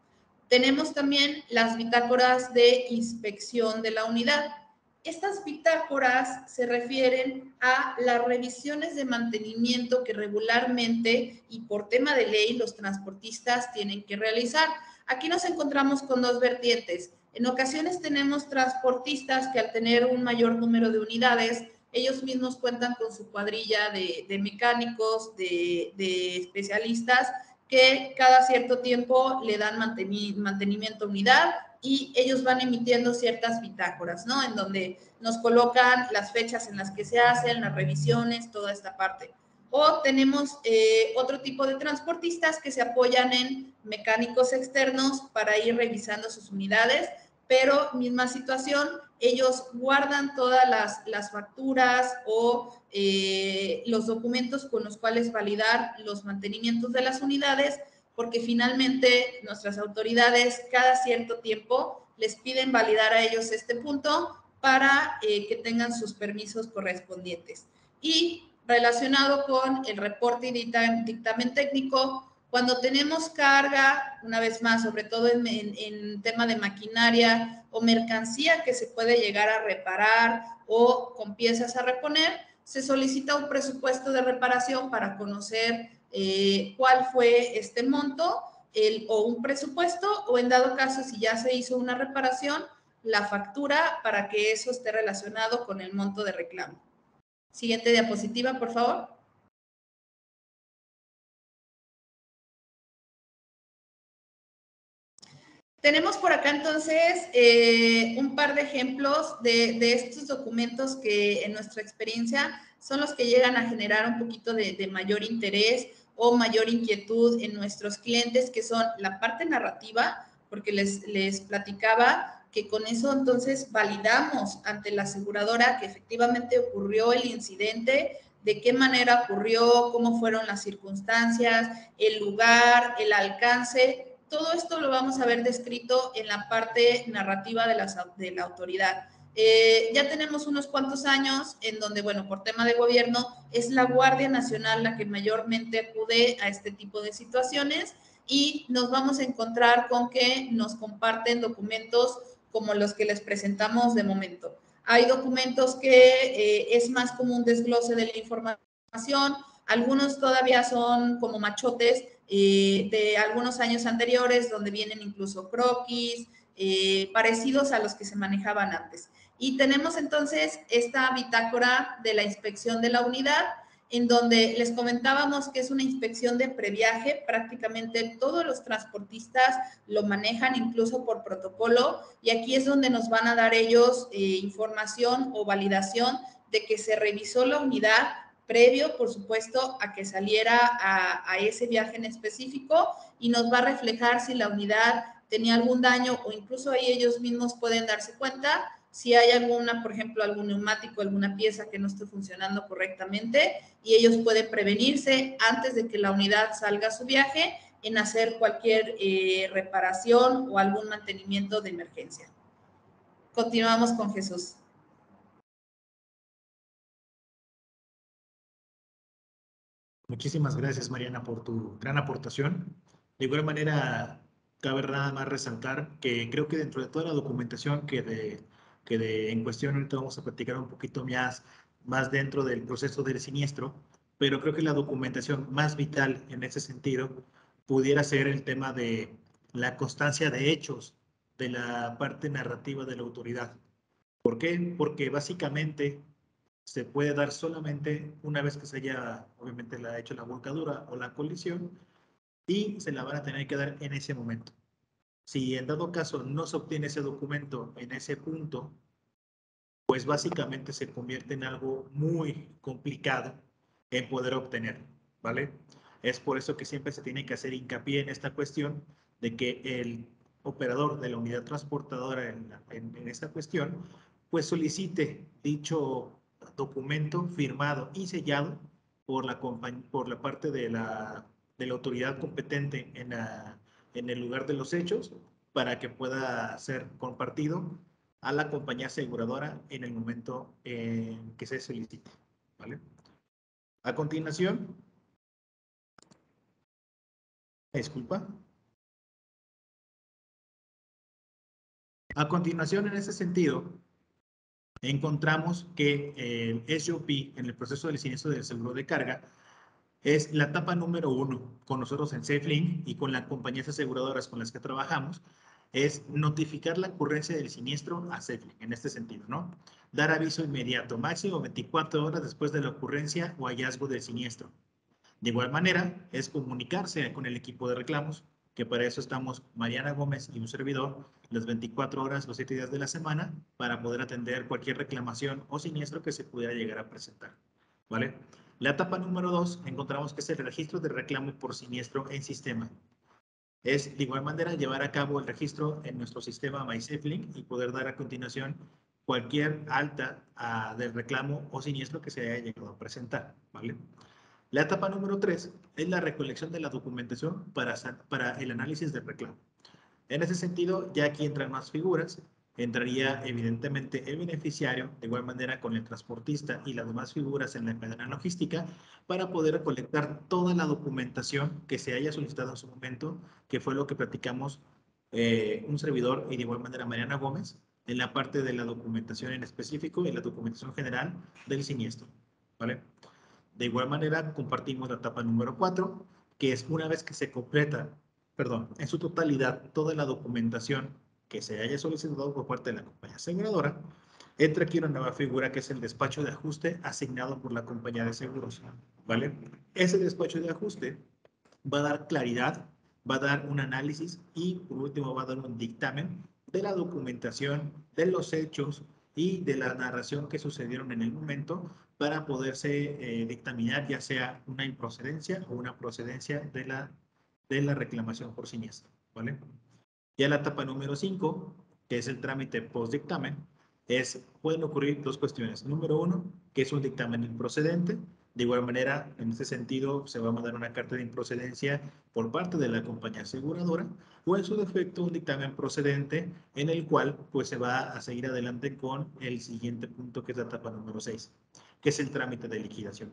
Tenemos también las bitácoras de inspección de la unidad. Estas bitácoras se refieren a las revisiones de mantenimiento que regularmente y por tema de ley los transportistas tienen que realizar. Aquí nos encontramos con dos vertientes. En ocasiones tenemos transportistas que al tener un mayor número de unidades, ellos mismos cuentan con su cuadrilla de mecánicos, de especialistas, que cada cierto tiempo le dan mantenimiento a unidad y ellos van emitiendo ciertas bitácoras, ¿no? En donde nos colocan las fechas en las que se hacen, las revisiones, toda esta parte. O tenemos otro tipo de transportistas que se apoyan en mecánicos externos para ir revisando sus unidades, pero misma situación, ellos guardan todas las facturas o los documentos con los cuales validar los mantenimientos de las unidades, porque finalmente nuestras autoridades cada cierto tiempo les piden validar a ellos este punto para que tengan sus permisos correspondientes. Y relacionado con el reporte y dictamen técnico, cuando tenemos carga, una vez más, sobre todo en tema de maquinaria o mercancía que se puede llegar a reparar o con piezas a reponer, se solicita un presupuesto de reparación para conocer cuál fue este monto o un presupuesto, o en dado caso, si ya se hizo una reparación, la factura para que eso esté relacionado con el monto de reclamo. Siguiente diapositiva, por favor. Tenemos por acá entonces un par de ejemplos de estos documentos que en nuestra experiencia son los que llegan a generar un poquito de mayor interés o mayor inquietud en nuestros clientes, que son la parte narrativa, porque les platicaba que con eso entonces validamos ante la aseguradora que efectivamente ocurrió el incidente, de qué manera ocurrió, cómo fueron las circunstancias, el lugar, el alcance. Todo esto lo vamos a ver descrito en la parte narrativa de la autoridad. Ya tenemos unos cuantos años en donde, bueno, por tema de gobierno, es la Guardia Nacional la que mayormente acude a este tipo de situaciones y nos vamos a encontrar con que nos comparten documentos como los que les presentamos de momento. Hay documentos que es más como un desglose de la información, algunos todavía son como machotes de algunos años anteriores, donde vienen incluso croquis, parecidos a los que se manejaban antes. Y tenemos entonces esta bitácora de la inspección de la unidad, en donde les comentábamos que es una inspección de previaje. Prácticamente todos los transportistas lo manejan incluso por protocolo, y aquí es donde nos van a dar ellos información o validación de que se revisó la unidad previo, por supuesto, a que saliera a ese viaje en específico, y nos va a reflejar si la unidad tenía algún daño, o incluso ahí ellos mismos pueden darse cuenta si hay alguna, por ejemplo, algún neumático, alguna pieza que no esté funcionando correctamente, y ellos pueden prevenirse antes de que la unidad salga a su viaje en hacer cualquier reparación o algún mantenimiento de emergencia. Continuamos con Jesús. Muchísimas gracias, Mariana, por tu gran aportación. De igual manera, cabe nada más resaltar que creo que dentro de toda la documentación en cuestión, ahorita vamos a platicar un poquito más dentro del proceso del siniestro, pero creo que la documentación más vital en ese sentido pudiera ser el tema de la constancia de hechos de la parte narrativa de la autoridad. ¿Por qué? Porque básicamente se puede dar solamente una vez que se haya, obviamente, la hecho la volcadura o la colisión, y se la van a tener que dar en ese momento. Si en dado caso no se obtiene ese documento en ese punto, pues básicamente se convierte en algo muy complicado en poder obtener, ¿vale? Es por eso que siempre se tiene que hacer hincapié en esta cuestión de que el operador de la unidad transportadora en esta cuestión, pues solicite dicho documento firmado y sellado por la parte de la autoridad competente en el lugar de los hechos, para que pueda ser compartido a la compañía aseguradora en el momento en que se solicite, ¿vale? A continuación, disculpa. A continuación, en ese sentido, encontramos que el SOP en el proceso del siniestro del seguro de carga es la etapa número 1 con nosotros en SafeLink y con las compañías aseguradoras con las que trabajamos, es notificar la ocurrencia del siniestro a SafeLink, en este sentido, ¿no? Dar aviso inmediato, máximo 24 horas después de la ocurrencia o hallazgo del siniestro. De igual manera, es comunicarse con el equipo de reclamos, que para eso estamos Mariana Gómez y un servidor, las 24 horas, los 7 días de la semana, para poder atender cualquier reclamación o siniestro que se pudiera llegar a presentar, ¿vale? La etapa número 2, encontramos que es el registro de reclamo por siniestro en sistema. Es de igual manera llevar a cabo el registro en nuestro sistema MySafeLink y poder dar a continuación cualquier alta del reclamo o siniestro que se haya llegado a presentar, ¿vale? La etapa número 3 es la recolección de la documentación para el análisis del reclamo. En ese sentido, ya aquí entran más figuras. Entraría evidentemente el beneficiario, de igual manera con el transportista y las demás figuras en la cadena logística, para poder recolectar toda la documentación que se haya solicitado en su momento, que fue lo que platicamos un servidor y de igual manera Mariana Gómez, en la parte de la documentación en específico y la documentación general del siniestro, ¿vale? De igual manera, compartimos la etapa número 4, que es una vez que se completa, en su totalidad, toda la documentación que se haya solicitado por parte de la compañía aseguradora, entra aquí una nueva figura que es el despacho de ajuste asignado por la compañía de seguros, ¿vale? Ese despacho de ajuste va a dar claridad, va a dar un análisis y por último va a dar un dictamen de la documentación, de los hechos y de la narración que sucedieron en el momento, para poderse dictaminar ya sea una improcedencia o una procedencia de la reclamación por siniestro, ¿vale? Ya la etapa número 5, que es el trámite post-dictamen, pueden ocurrir dos cuestiones. Número 1, que es un dictamen improcedente. De igual manera, en este sentido, se va a mandar una carta de improcedencia por parte de la compañía aseguradora, o en su defecto, un dictamen procedente en el cual pues, se va a seguir adelante con el siguiente punto, que es la etapa número 6, que es el trámite de liquidación.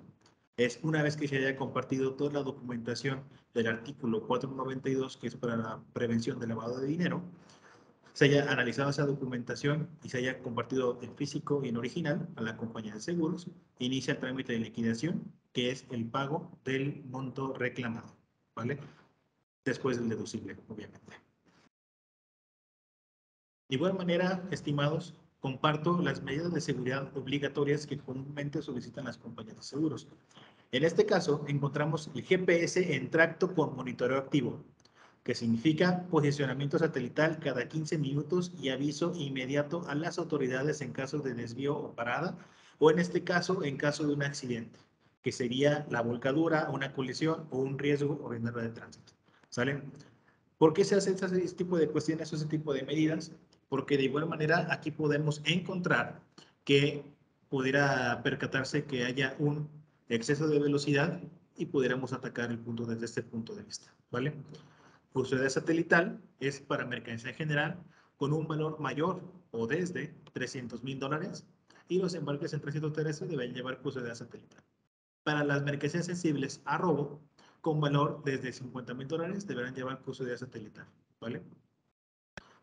Es una vez que se haya compartido toda la documentación del artículo 492, que es para la prevención del lavado de dinero, se haya analizado esa documentación y se haya compartido en físico y en original a la compañía de seguros, inicia el trámite de liquidación, que es el pago del monto reclamado, ¿vale? Después del deducible, obviamente. De igual manera, estimados, comparto las medidas de seguridad obligatorias que comúnmente solicitan las compañías de seguros. En este caso, encontramos el GPS en tracto con monitoreo activo, que significa posicionamiento satelital cada 15 minutos y aviso inmediato a las autoridades en caso de desvío o parada, o en este caso, en caso de un accidente, que sería la volcadura, una colisión o un riesgo ordinario de tránsito. ¿Sale? ¿Por qué se hace este tipo de cuestiones o ese tipo de medidas? Porque de igual manera aquí podemos encontrar que pudiera percatarse que haya un exceso de velocidad y pudiéramos atacar el punto desde este punto de vista, ¿vale? Custodia satelital es para mercancía general con un valor mayor o desde $300,000 y los embarques en tránsito terrestre deben llevar custodia satelital. Para las mercancías sensibles a robo, con valor desde $50,000 deberán llevar custodia satelital, ¿vale?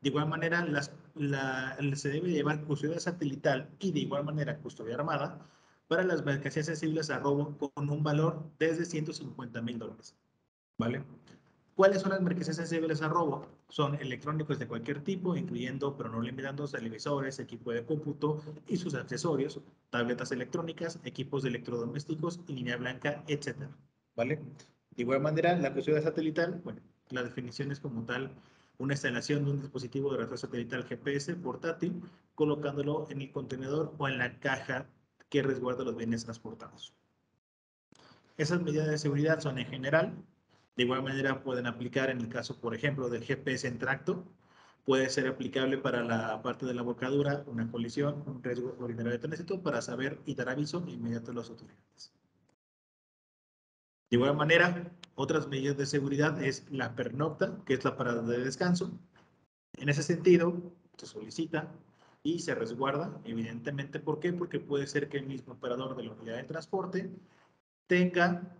De igual manera, se debe llevar custodia satelital y de igual manera custodia armada para las mercancías sensibles a robo con un valor desde $150,000, ¿vale? ¿Cuáles son las mercancías sensibles a robo? Son electrónicos de cualquier tipo, incluyendo, pero no limitándose, televisores, equipo de cómputo y sus accesorios, tabletas electrónicas, equipos de electrodomésticos y línea blanca, etc. ¿Vale? De igual manera, la custodia satelital, bueno, la definición es como tal una instalación de un dispositivo de rastreo satelital GPS portátil, colocándolo en el contenedor o en la caja que resguarda los bienes transportados. Esas medidas de seguridad son en general. De igual manera pueden aplicar en el caso, por ejemplo, del GPS en tracto. Puede ser aplicable para la parte de la volcadura, una colisión, un riesgo ordinario de tránsito para saber y dar aviso inmediato a las autoridades. De igual manera, otras medidas de seguridad es la pernocta, que es la parada de descanso. En ese sentido, se solicita y se resguarda, evidentemente. ¿Por qué? Porque puede ser que el mismo operador de la unidad de transporte tenga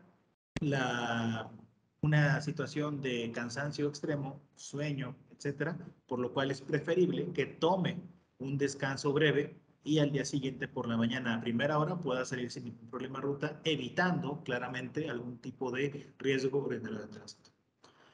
una situación de cansancio extremo, sueño, etcétera, por lo cual es preferible que tome un descanso breve y al día siguiente por la mañana a primera hora pueda salir sin ningún problema de ruta, evitando claramente algún tipo de riesgo ordinario de tránsito.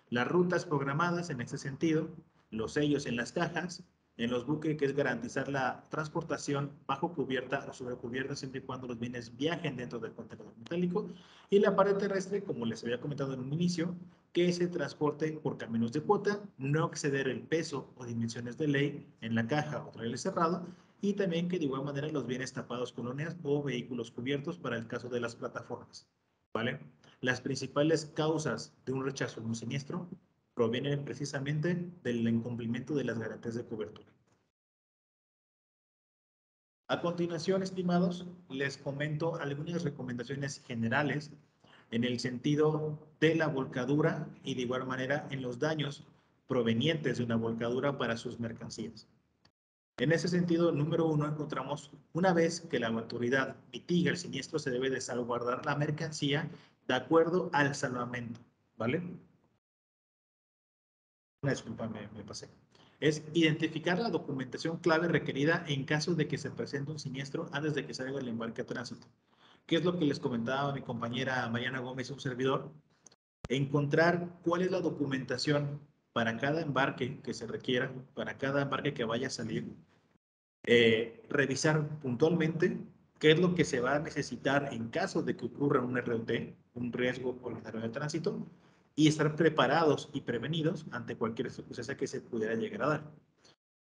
Las rutas programadas en este sentido, los sellos en las cajas, en los buques, que es garantizar la transportación bajo cubierta o sobre cubierta siempre y cuando los bienes viajen dentro del contenedor metálico, y la parte terrestre, como les había comentado en un inicio, que se transporte por caminos de cuota, no exceder el peso o dimensiones de ley en la caja o trailer cerrado, y también que de igual manera los bienes tapados con lonas o vehículos cubiertos para el caso de las plataformas, ¿vale? Las principales causas de un rechazo en un siniestro provienen precisamente del incumplimiento de las garantías de cobertura. A continuación, estimados, les comento algunas recomendaciones generales en el sentido de la volcadura y de igual manera en los daños provenientes de una volcadura para sus mercancías. En ese sentido, número uno, encontramos una vez que la autoridad mitiga el siniestro, se debe de salvaguardar la mercancía de acuerdo al salvamento, ¿vale? Una disculpa, me pasé. Es identificar la documentación clave requerida en caso de que se presente un siniestro antes de que salga el embarque a tránsito. ¿Qué es lo que les comentaba mi compañera Mariana Gómez, un servidor? Encontrar cuál es la documentación para cada embarque que se requiera, para cada embarque que vaya a salir. Revisar puntualmente qué es lo que se va a necesitar en caso de que ocurra un RUT, un riesgo ordinario de tránsito, y estar preparados y prevenidos ante cualquier circunstancia que se pudiera llegar a dar.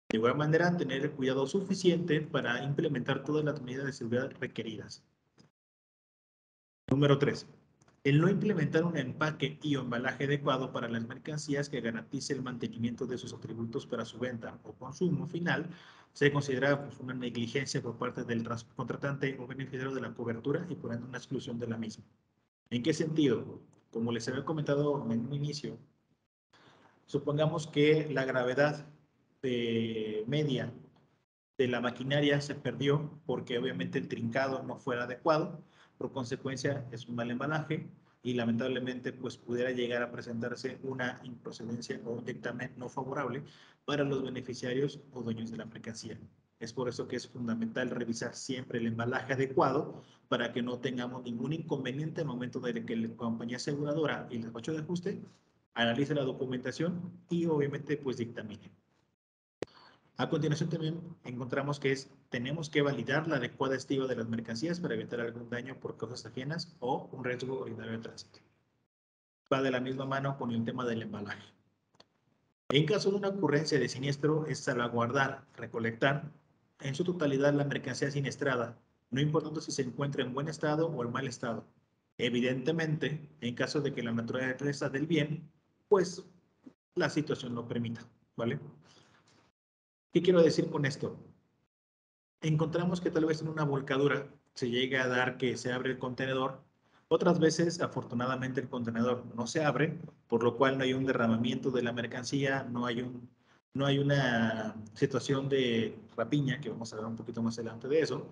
De igual manera, tener el cuidado suficiente para implementar todas las medidas de seguridad requeridas. Número 3. El no implementar un empaque y o embalaje adecuado para las mercancías que garantice el mantenimiento de sus atributos para su venta o consumo final se considera pues, una negligencia por parte del contratante o beneficiario de la cobertura y por ende una exclusión de la misma. ¿En qué sentido? Como les había comentado en un inicio, supongamos que la gravedad media de la maquinaria se perdió porque obviamente el trincado no fue adecuado, por consecuencia es un mal embalaje y lamentablemente pues pudiera llegar a presentarse una improcedencia o un dictamen no favorable para los beneficiarios o dueños de la mercancía. Es por eso que es fundamental revisar siempre el embalaje adecuado para que no tengamos ningún inconveniente al momento de que la compañía aseguradora y el despacho de ajuste analice la documentación y obviamente pues dictamine. A continuación también encontramos que tenemos que validar la adecuada estiva de las mercancías para evitar algún daño por causas ajenas o un riesgo ordinario de tránsito. Va de la misma mano con el tema del embalaje. En caso de una ocurrencia de siniestro, es salvaguardar, recolectar en su totalidad la mercancía siniestrada, no importando si se encuentra en buen estado o en mal estado. Evidentemente, en caso de que la naturaleza del bien, pues la situación lo permita, ¿vale? ¿Qué quiero decir con esto? Encontramos que tal vez en una volcadura se llega a dar que se abre el contenedor. Otras veces, afortunadamente, el contenedor no se abre, por lo cual no hay un derramamiento de la mercancía, no hay una situación de rapiña, que vamos a hablar un poquito más adelante de eso,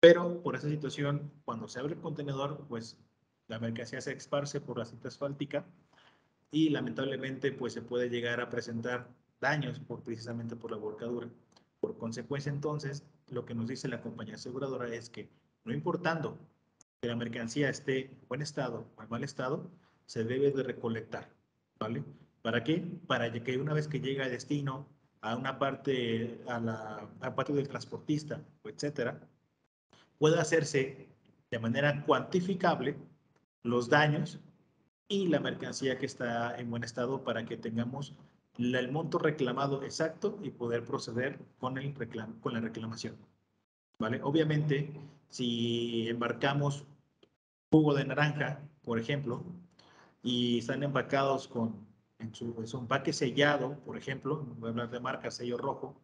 pero por esa situación, cuando se abre el contenedor, pues la mercancía se esparce por la cinta asfáltica y lamentablemente pues se puede llegar a presentar daños precisamente por la volcadura. Por consecuencia, entonces, lo que nos dice la compañía aseguradora es que no importando que la mercancía esté en buen estado o en mal estado, se debe de recolectar, ¿vale? ¿Para qué? Para que una vez que llega a destino, a una parte, al patio del transportista, etcétera, pueda hacerse de manera cuantificable los daños y la mercancía que está en buen estado para que tengamos el monto reclamado exacto y poder proceder con la reclamación, ¿vale? Obviamente, si embarcamos jugo de naranja, por ejemplo, y están empacados en su empaque sellado, por ejemplo, voy a hablar de marca sello rojo,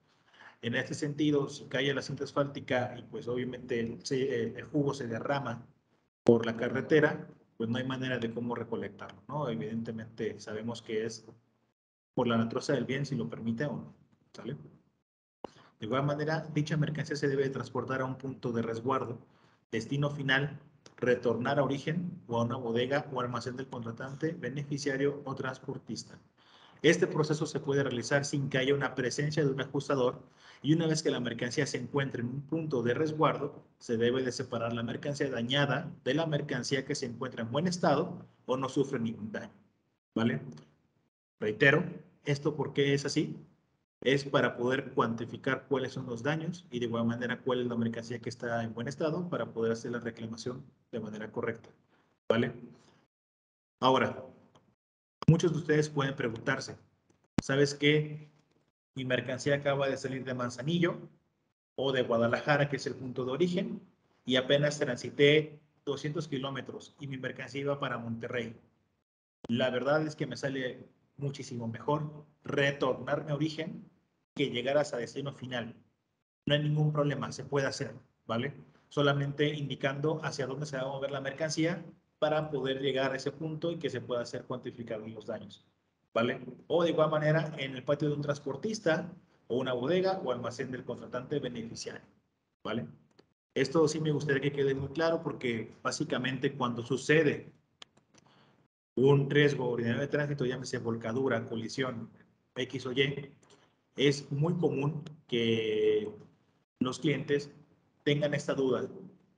en este sentido, si cae la cinta asfáltica y pues obviamente el jugo se derrama por la carretera, pues no hay manera de cómo recolectarlo, ¿no? Evidentemente sabemos que es por la naturaleza del bien si lo permite o no, ¿sale? De igual manera, dicha mercancía se debe transportar a un punto de resguardo, destino final, retornar a origen o a una bodega o almacén del contratante, beneficiario o transportista. Este proceso se puede realizar sin que haya una presencia de un ajustador y una vez que la mercancía se encuentre en un punto de resguardo, se debe de separar la mercancía dañada de la mercancía que se encuentra en buen estado o no sufre ningún daño, ¿vale? Reitero, ¿esto por qué es así? Es para poder cuantificar cuáles son los daños y de igual manera cuál es la mercancía que está en buen estado para poder hacer la reclamación de manera correcta, ¿vale? Ahora, muchos de ustedes pueden preguntarse, ¿sabes qué? Mi mercancía acaba de salir de Manzanillo o de Guadalajara, que es el punto de origen, y apenas transité 200 kilómetros y mi mercancía iba para Monterrey. La verdad es que me sale muchísimo mejor retornarme a origen que llegar hasta destino final. No hay ningún problema, se puede hacer, ¿vale? Solamente indicando hacia dónde se va a mover la mercancía para poder llegar a ese punto y que se pueda hacer cuantificables los daños, ¿vale? O de igual manera en el patio de un transportista o una bodega o almacén del contratante beneficiario, ¿vale? Esto sí me gustaría que quede muy claro porque básicamente cuando sucede un riesgo ordinario de tránsito, llámese volcadura, colisión, X o Y, es muy común que los clientes tengan esta duda,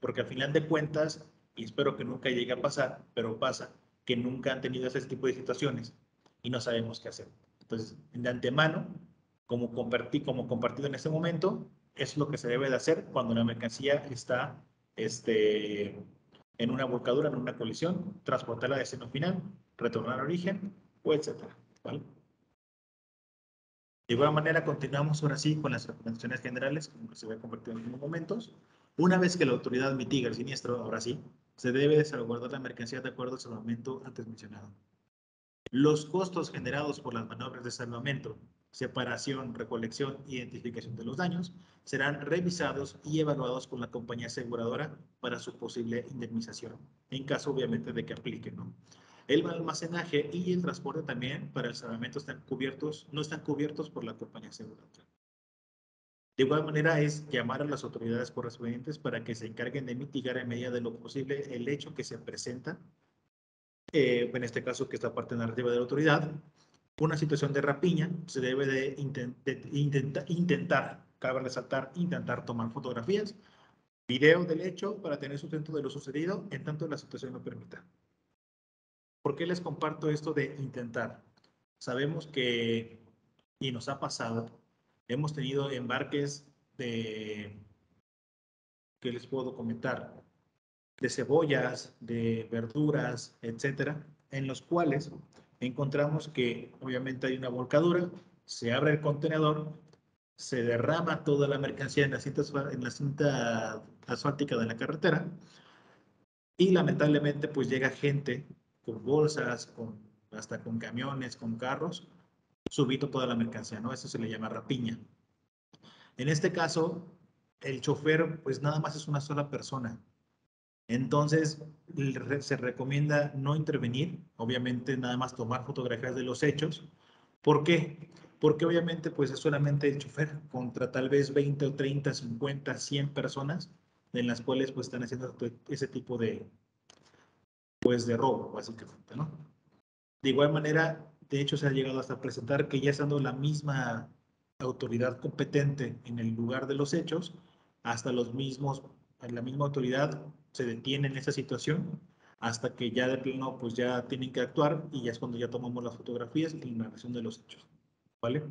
porque al final de cuentas, y espero que nunca llegue a pasar, pero pasa, que nunca han tenido ese tipo de situaciones y no sabemos qué hacer. Entonces, de antemano, como compartido en este momento, es lo que se debe de hacer cuando la mercancía está en una volcadura, en una colisión, transportarla a destino final, retornar a origen, o etcétera, ¿vale? De igual manera, continuamos ahora sí con las recomendaciones generales, como se ve compartido en unos momentos. Una vez que la autoridad mitiga el siniestro, ahora sí, se debe de salvaguardar la mercancía de acuerdo al salvamento antes mencionado. Los costos generados por las maniobras de salvamento, separación, recolección e identificación de los daños serán revisados y evaluados con la compañía aseguradora para su posible indemnización, en caso obviamente de que aplique, ¿no? El almacenaje y el transporte también para el salvamento no están cubiertos por la compañía aseguradora. De igual manera es llamar a las autoridades correspondientes para que se encarguen de mitigar en medida de lo posible el hecho que se presenta, en este caso que está parte narrativa de la autoridad, una situación de rapiña, se debe de intentar, cabe resaltar, intentar tomar fotografías, video del hecho para tener sustento de lo sucedido en tanto la situación lo permita. ¿Por qué les comparto esto de intentar? Sabemos que, y nos ha pasado, Hemos tenido embarques de, ¿qué les puedo comentar? De cebollas, de verduras, etcétera, en los cuales encontramos que obviamente hay una volcadura, se abre el contenedor, se derrama toda la mercancía en la cinta asfáltica de la carretera y lamentablemente pues llega gente con bolsas, hasta con camiones, con carros, subiendo toda la mercancía, ¿no? Eso se le llama rapiña. En este caso, el chofer pues nada más es una sola persona. Entonces, se recomienda no intervenir, obviamente nada más tomar fotografías de los hechos. ¿Por qué? Porque obviamente pues es solamente el chofer contra tal vez 20 o 30, 50, 100 personas en las cuales pues están haciendo ese tipo de, pues de robo, básicamente, ¿no? De igual manera, de hecho se ha llegado hasta presentar que ya estando la misma autoridad competente en el lugar de los hechos, hasta la misma autoridad se detiene en esa situación hasta que ya de pleno pues ya tienen que actuar y ya es cuando ya tomamos las fotografías y la narración de los hechos, ¿vale?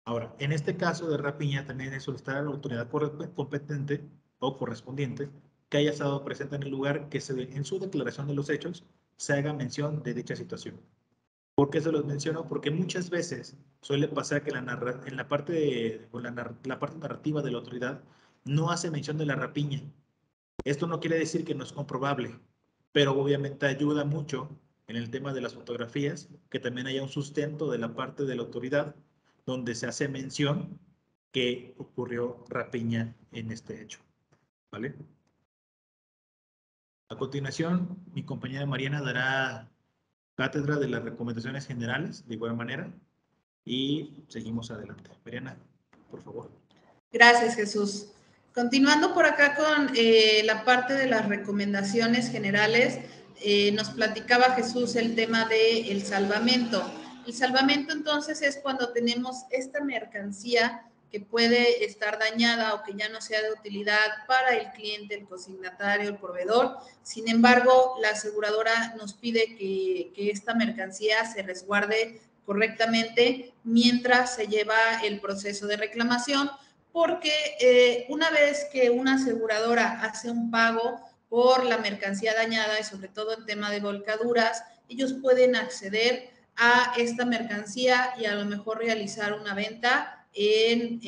Ahora, en este caso de rapiña también es solicitar a la autoridad competente o correspondiente que haya estado presente en el lugar que en su declaración de los hechos se haga mención de dicha situación. ¿Por qué se los menciono? Porque muchas veces suele pasar que en la parte la parte narrativa de la autoridad no hace mención de la rapiña. Esto no quiere decir que no es comprobable, pero obviamente ayuda mucho en el tema de las fotografías, que también haya un sustento de la parte de la autoridad donde se hace mención que ocurrió rapiña en este hecho, ¿vale? A continuación, mi compañera Mariana dará cátedra de las recomendaciones generales, de igual manera, y seguimos adelante. Mariana, por favor. Gracias, Jesús. Continuando por acá con la parte de las recomendaciones generales, nos platicaba Jesús el tema del salvamento. El salvamento entonces es cuando tenemos esta mercancía que puede estar dañada o que ya no sea de utilidad para el cliente, el consignatario, el proveedor. Sin embargo, la aseguradora nos pide que esta mercancía se resguarde correctamente mientras se lleva el proceso de reclamación, porque una vez que una aseguradora hace un pago por la mercancía dañada y sobre todo en tema de volcaduras, ellos pueden acceder a esta mercancía y a lo mejor realizar una venta en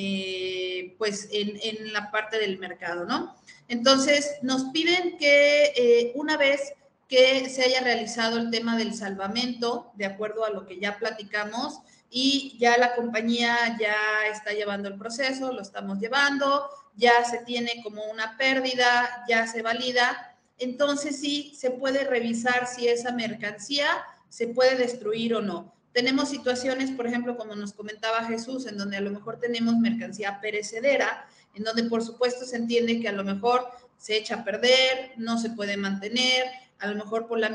la parte del mercado, ¿no? Entonces, nos piden que una vez que se haya realizado el tema del salvamento, de acuerdo a lo que ya platicamos, y ya la compañía ya está llevando el proceso, lo estamos llevando, ya se tiene como una pérdida, ya se valida, entonces sí se puede revisar si esa mercancía se puede destruir o no. Tenemos situaciones, por ejemplo, como nos comentaba Jesús, en donde a lo mejor tenemos mercancía perecedera, en donde por supuesto se entiende que a lo mejor se echa a perder, no se puede mantener, a lo mejor por el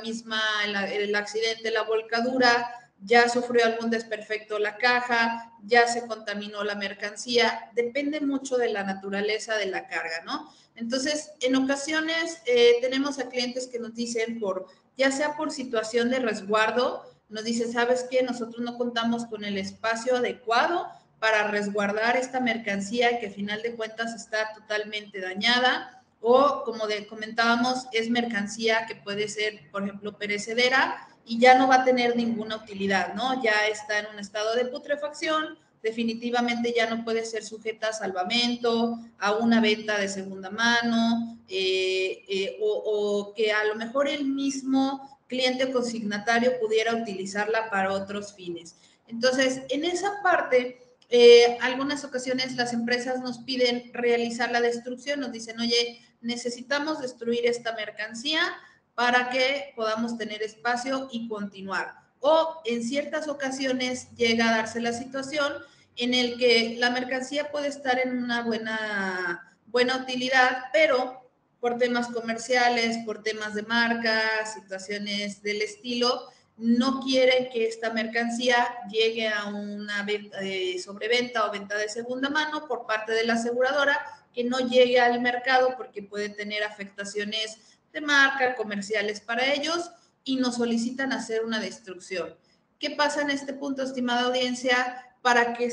accidente, la volcadura, ya sufrió algún desperfecto la caja, ya se contaminó la mercancía, depende mucho de la naturaleza de la carga, ¿no? Entonces, en ocasiones tenemos a clientes que nos dicen, ya sea por situación de resguardo, nos dicen, ¿sabes qué? Nosotros no contamos con el espacio adecuado para resguardar esta mercancía que a final de cuentas está totalmente dañada, o como comentábamos, es mercancía que puede ser, por ejemplo, perecedera y ya no va a tener ninguna utilidad, ¿no? Ya está en un estado de putrefacción, definitivamente ya no puede ser sujeta a salvamento, a una venta de segunda mano, o que a lo mejor el mismo cliente consignatario pudiera utilizarla para otros fines. Entonces, en esa parte, algunas ocasiones las empresas nos piden realizar la destrucción, nos dicen, oye, necesitamos destruir esta mercancía para que podamos tener espacio y continuar. O en ciertas ocasiones llega a darse la situación en el que la mercancía puede estar en una buena utilidad, pero por temas comerciales, por temas de marca, situaciones del estilo, no quieren que esta mercancía llegue a una sobreventa o venta de segunda mano por parte de la aseguradora, que no llegue al mercado porque puede tener afectaciones de marca, comerciales para ellos, y nos solicitan hacer una destrucción. ¿Qué pasa en este punto, estimada audiencia? para que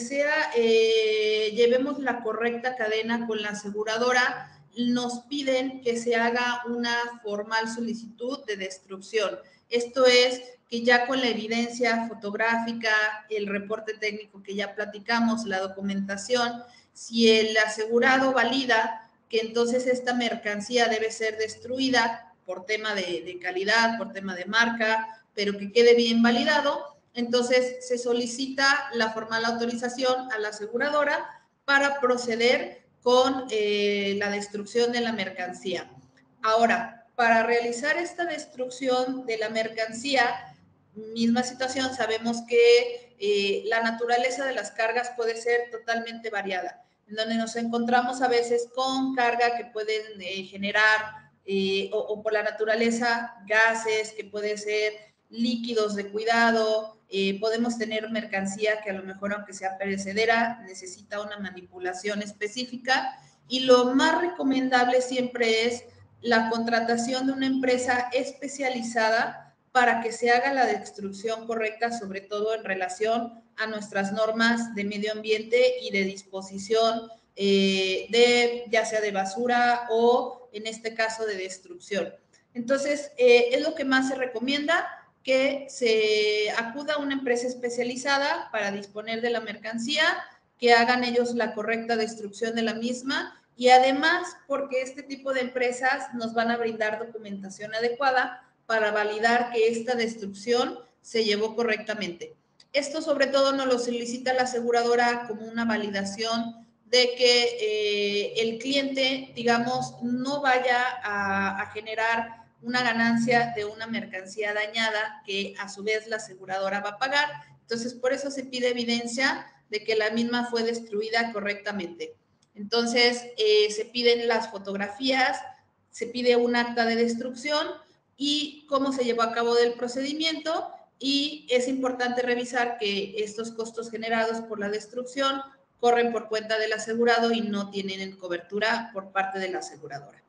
llevemos la correcta cadena con la aseguradora, nos piden que se haga una formal solicitud de destrucción. Esto es que ya con la evidencia fotográfica, el reporte técnico que ya platicamos, la documentación, si el asegurado valida que entonces esta mercancía debe ser destruida por tema de calidad, por tema de marca, pero que quede bien validado, entonces se solicita la formal autorización a la aseguradora para proceder con la destrucción de la mercancía. Ahora, para realizar esta destrucción de la mercancía, misma situación, sabemos que la naturaleza de las cargas puede ser totalmente variada, en donde nos encontramos a veces con carga que pueden generar o por la naturaleza gases, que puede ser líquidos de cuidado, podemos tener mercancía que a lo mejor aunque sea perecedera necesita una manipulación específica, y lo más recomendable siempre es la contratación de una empresa especializada para que se haga la destrucción correcta, sobre todo en relación a nuestras normas de medio ambiente y de disposición ya sea de basura o en este caso de destrucción. Entonces, es lo que más se recomienda, que se acuda a una empresa especializada para disponer de la mercancía, que hagan ellos la correcta destrucción de la misma, y además porque este tipo de empresas nos van a brindar documentación adecuada para validar que esta destrucción se llevó correctamente. Esto sobre todo nos lo solicita la aseguradora como una validación de que el cliente, digamos, no vaya a generar una ganancia de una mercancía dañada que a su vez la aseguradora va a pagar. Entonces, por eso se pide evidencia de que la misma fue destruida correctamente. Entonces, se piden las fotografías, se pide un acta de destrucción y cómo se llevó a cabo el procedimiento, y es importante revisar que estos costos generados por la destrucción corren por cuenta del asegurado y no tienen cobertura por parte de la aseguradora.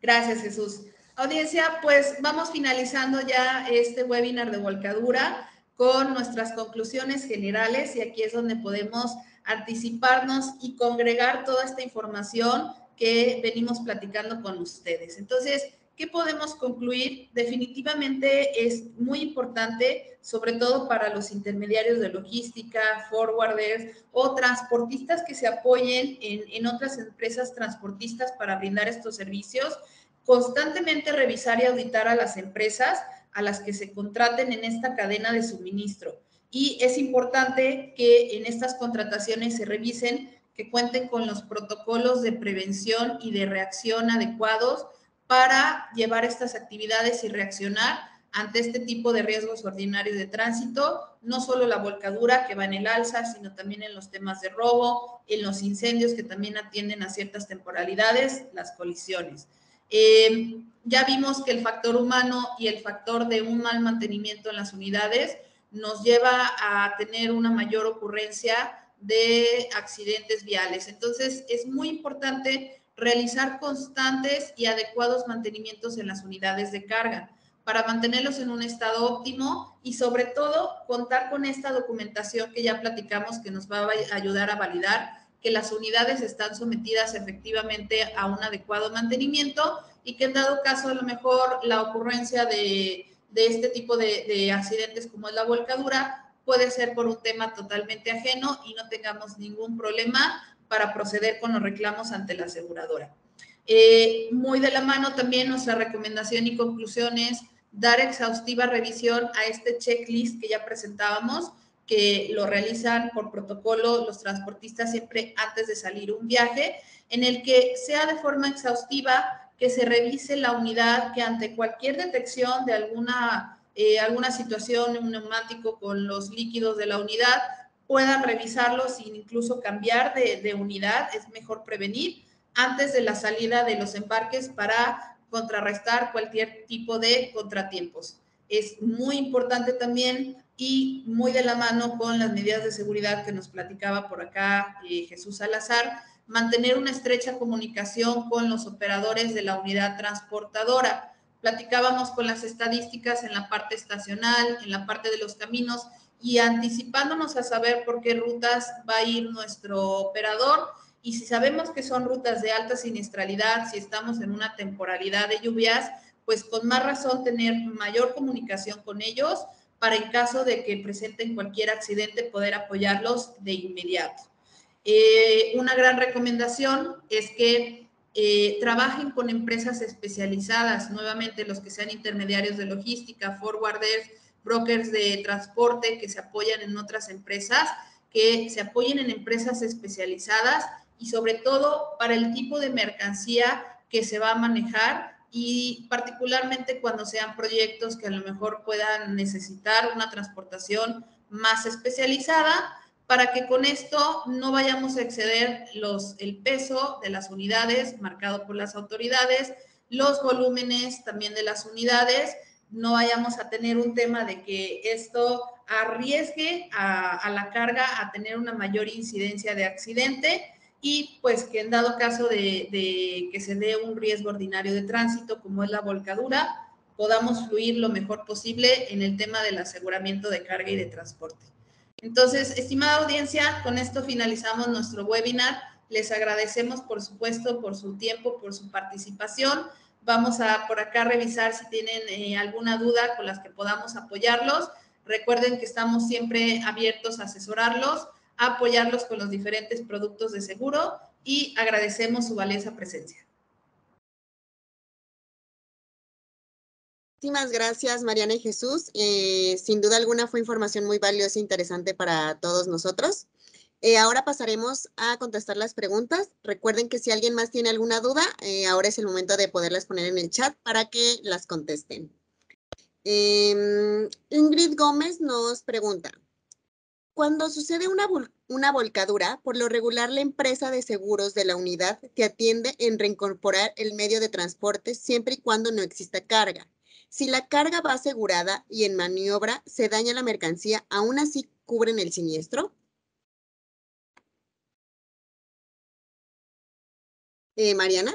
Gracias, Jesús. Audiencia, pues vamos finalizando ya este webinar de volcadura con nuestras conclusiones generales, y aquí es donde podemos anticiparnos y congregar toda esta información que venimos platicando con ustedes. Entonces, ¿qué podemos concluir? Definitivamente es muy importante, sobre todo para los intermediarios de logística, forwarders o transportistas que se apoyen en otras empresas transportistas para brindar estos servicios, constantemente revisar y auditar a las empresas a las que se contraten en esta cadena de suministro. Y es importante que en estas contrataciones se revisen que cuenten con los protocolos de prevención y de reacción adecuados para llevar estas actividades y reaccionar ante este tipo de riesgos ordinarios de tránsito, no solo la volcadura que va en el alza, sino también en los temas de robo, en los incendios que también atienden a ciertas temporalidades, las colisiones. Ya vimos que el factor humano y el factor de un mal mantenimiento en las unidades nos lleva a tener una mayor ocurrencia de accidentes viales. Entonces, es muy importante realizar constantes y adecuados mantenimientos en las unidades de carga para mantenerlos en un estado óptimo, y sobre todo contar con esta documentación que ya platicamos, que nos va a ayudar a validar que las unidades están sometidas efectivamente a un adecuado mantenimiento, y que en dado caso a lo mejor la ocurrencia de este tipo de accidentes como es la volcadura puede ser por un tema totalmente ajeno y no tengamos ningún problema para proceder con los reclamos ante la aseguradora. Muy de la mano también nuestra recomendación y conclusión es dar exhaustiva revisión a este checklist que ya presentábamos, que lo realizan por protocolo los transportistas siempre antes de salir un viaje, en el que sea de forma exhaustiva, que se revise la unidad, que ante cualquier detección de alguna situación, un neumático con los líquidos de la unidad, puedan revisarlo sin incluso cambiar de unidad. Es mejor prevenir antes de la salida de los embarques para contrarrestar cualquier tipo de contratiempos. Es muy importante también, y muy de la mano con las medidas de seguridad que nos platicaba por acá Jesús Salazar, mantener una estrecha comunicación con los operadores de la unidad transportadora. Platicábamos con las estadísticas en la parte estacional, en la parte de los caminos y anticipándonos a saber por qué rutas va a ir nuestro operador. Y si sabemos que son rutas de alta siniestralidad, si estamos en una temporalidad de lluvias, pues con más razón tener mayor comunicación con ellos para en caso de que presenten cualquier accidente poder apoyarlos de inmediato. Una gran recomendación es que trabajen con empresas especializadas, nuevamente los que sean intermediarios de logística, forwarders, brokers de transporte que se apoyan en otras empresas, que se apoyen en empresas especializadas y sobre todo para el tipo de mercancía que se va a manejar y particularmente cuando sean proyectos que a lo mejor puedan necesitar una transportación más especializada para que con esto no vayamos a exceder el peso de las unidades marcado por las autoridades, los volúmenes también de las unidades, no vayamos a tener un tema de que esto arriesgue a la carga a tener una mayor incidencia de accidente y pues que en dado caso de que se dé un riesgo ordinario de tránsito como es la volcadura, podamos fluir lo mejor posible en el tema del aseguramiento de carga y de transporte. Entonces, estimada audiencia, con esto finalizamos nuestro webinar. Les agradecemos, por supuesto, por su tiempo, por su participación. Vamos a por acá revisar si tienen alguna duda con las que podamos apoyarlos. Recuerden que estamos siempre abiertos a asesorarlos, a apoyarlos con los diferentes productos de seguro y agradecemos su valiosa presencia. Muchísimas gracias, Mariana y Jesús. Sin duda alguna fue información muy valiosa e interesante para todos nosotros. Ahora pasaremos a contestar las preguntas. Recuerden que si alguien más tiene alguna duda, ahora es el momento de poderlas poner en el chat para que las contesten. Ingrid Gómez nos pregunta, cuando sucede una volcadura, por lo regular la empresa de seguros de la unidad te atiende en reincorporar el medio de transporte siempre y cuando no exista carga. Si la carga va asegurada y en maniobra se daña la mercancía, ¿aún así cubren el siniestro? Mariana.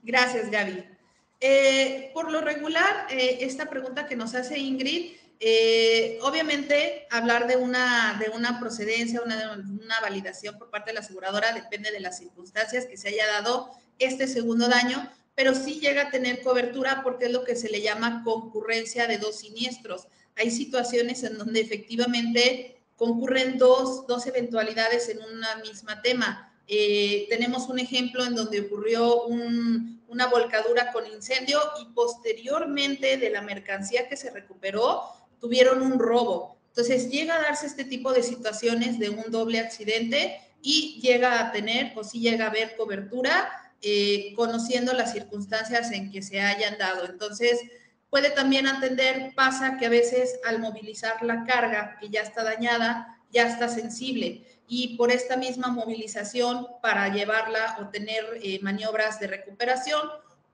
Gracias, Gaby. Por lo regular, esta pregunta que nos hace Ingrid, obviamente hablar de una procedencia, una validación por parte de la aseguradora depende de las circunstancias que se haya dado este segundo daño, pero sí llega a tener cobertura porque es lo que se le llama concurrencia de dos siniestros. Hay situaciones en donde efectivamente concurren dos eventualidades en una misma tema. Tenemos un ejemplo en donde ocurrió una volcadura con incendio y posteriormente de la mercancía que se recuperó tuvieron un robo. Entonces llega a darse este tipo de situaciones de un doble accidente y llega a tener o sí llega a haber cobertura conociendo las circunstancias en que se hayan dado. Entonces puede también atender, pasa que a veces al movilizar la carga que ya está dañada, ya está sensible y por esta misma movilización para llevarla o tener maniobras de recuperación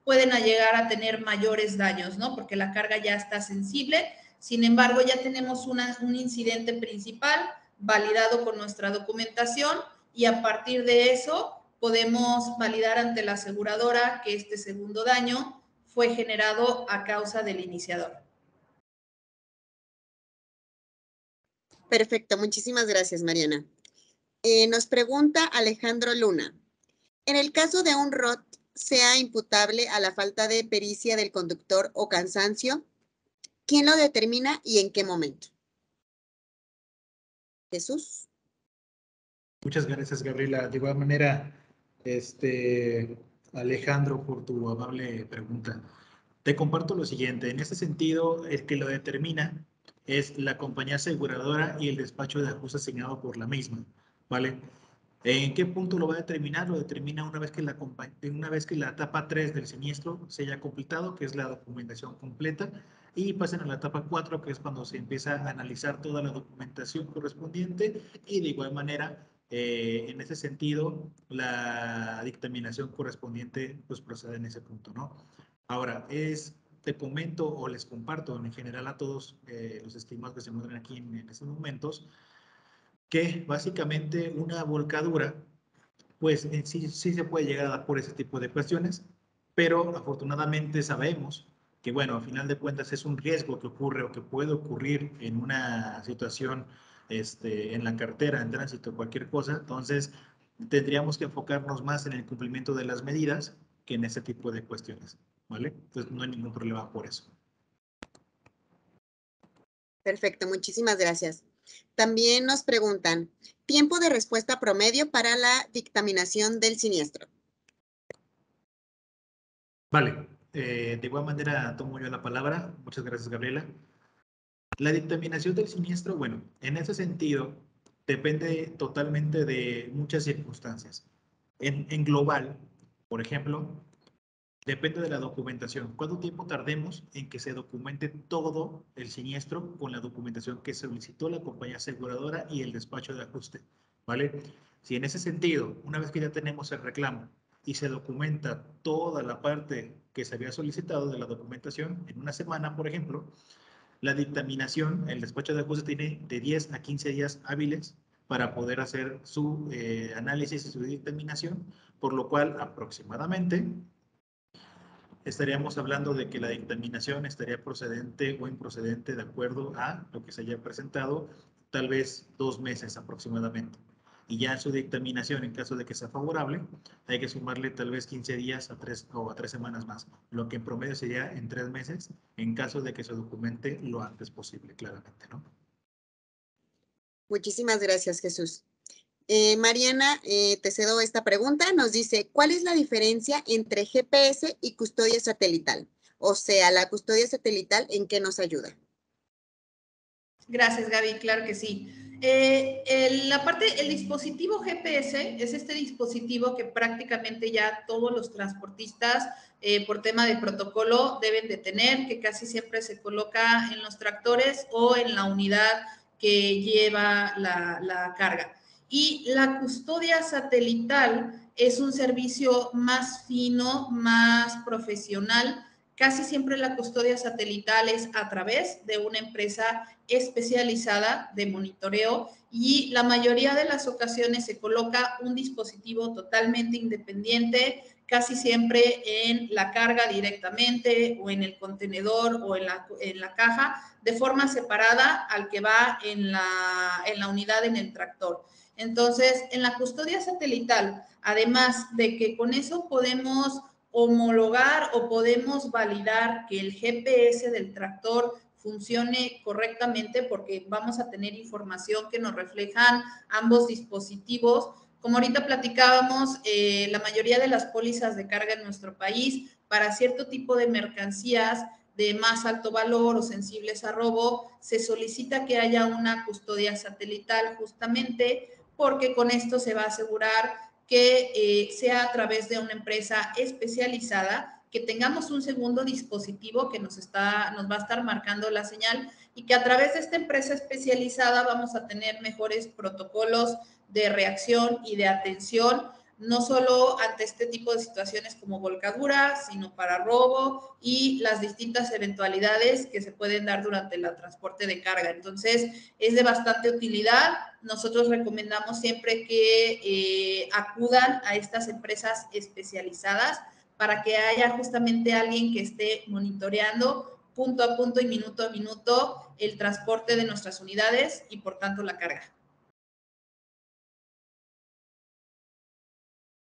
pueden llegar a tener mayores daños, ¿no? Porque la carga ya está sensible. Sin embargo, ya tenemos un incidente principal validado con nuestra documentación y a partir de eso podemos validar ante la aseguradora que este segundo daño fue generado a causa del iniciador. Perfecto, muchísimas gracias, Mariana. Nos pregunta Alejandro Luna. En el caso de un ROT, sea imputable a la falta de pericia del conductor o cansancio, ¿quién lo determina y en qué momento? Jesús. Muchas gracias, Gabriela. De igual manera, Alejandro, por tu amable pregunta. Te comparto lo siguiente. En este sentido, el que lo determina es la compañía aseguradora y el despacho de ajuste asignado por la misma, ¿vale? ¿En qué punto lo va a determinar? Lo determina una vez que la etapa 3 del siniestro se haya completado, que es la documentación completa, y pasen a la etapa 4, que es cuando se empieza a analizar toda la documentación correspondiente y de igual manera, en ese sentido, la dictaminación correspondiente pues procede en ese punto, ¿no? Ahora, te comento o les comparto en general a todos los estimados que se muestran aquí en estos momentos, que básicamente una volcadura, pues sí se puede llegar a dar por ese tipo de cuestiones, pero afortunadamente sabemos que, bueno, al final de cuentas es un riesgo que ocurre o que puede ocurrir en una situación en la carretera, en tránsito, cualquier cosa. Entonces, tendríamos que enfocarnos más en el cumplimiento de las medidas que en ese tipo de cuestiones, ¿vale? Entonces, no hay ningún problema por eso. Perfecto, muchísimas gracias. También nos preguntan, tiempo de respuesta promedio para la dictaminación del siniestro. Vale, de igual manera tomo yo la palabra. Muchas gracias, Gabriela. La dictaminación del siniestro, bueno, en ese sentido, depende totalmente de muchas circunstancias. En global, por ejemplo, depende de la documentación. ¿Cuánto tiempo tardemos en que se documente todo el siniestro con la documentación que solicitó la compañía aseguradora y el despacho de ajuste? ¿Vale? Si en ese sentido, una vez que ya tenemos el reclamo y se documenta toda la parte que se había solicitado de la documentación en una semana, por ejemplo, la dictaminación, el despacho de ajuste tiene de 10 a 15 días hábiles para poder hacer su análisis y su dictaminación, por lo cual aproximadamente estaríamos hablando de que la dictaminación estaría procedente o improcedente de acuerdo a lo que se haya presentado, tal vez 2 meses aproximadamente. Y ya en su dictaminación, en caso de que sea favorable, hay que sumarle tal vez 15 días a 3 semanas más, lo que en promedio sería en 3 meses, en caso de que se documente lo antes posible, claramente, ¿no? Muchísimas gracias, Jesús. Mariana, te cedo esta pregunta. Nos dice, ¿cuál es la diferencia entre GPS y custodia satelital? O sea, la custodia satelital, ¿en qué nos ayuda? Gracias, Gaby, claro que sí. El dispositivo GPS es este dispositivo que prácticamente ya todos los transportistas por tema de protocolo deben de tener, que casi siempre se coloca en los tractores o en la unidad que lleva la carga. Y la custodia satelital es un servicio más fino, más profesional. Casi siempre la custodia satelital es a través de una empresa especializada de monitoreo y la mayoría de las ocasiones se coloca un dispositivo totalmente independiente, casi siempre en la carga directamente o en el contenedor o en la caja, de forma separada al que va en la unidad en el tractor. Entonces, en la custodia satelital, además de que con eso podemos homologar o podemos validar que el GPS del tractor funcione correctamente porque vamos a tener información que nos reflejan ambos dispositivos. Como ahorita platicábamos, la mayoría de las pólizas de carga en nuestro país para cierto tipo de mercancías de más alto valor o sensibles a robo, se solicita que haya una custodia satelital justamente porque con esto se va a asegurar que sea a través de una empresa especializada, que tengamos un segundo dispositivo que nos va a estar marcando la señal y que a través de esta empresa especializada vamos a tener mejores protocolos de reacción y de atención, no solo ante este tipo de situaciones como volcadura, sino para robo y las distintas eventualidades que se pueden dar durante el transporte de carga. Entonces, es de bastante utilidad. Nosotros recomendamos siempre que acudan a estas empresas especializadas para que haya justamente alguien que esté monitoreando punto a punto y minuto a minuto el transporte de nuestras unidades y por tanto la carga.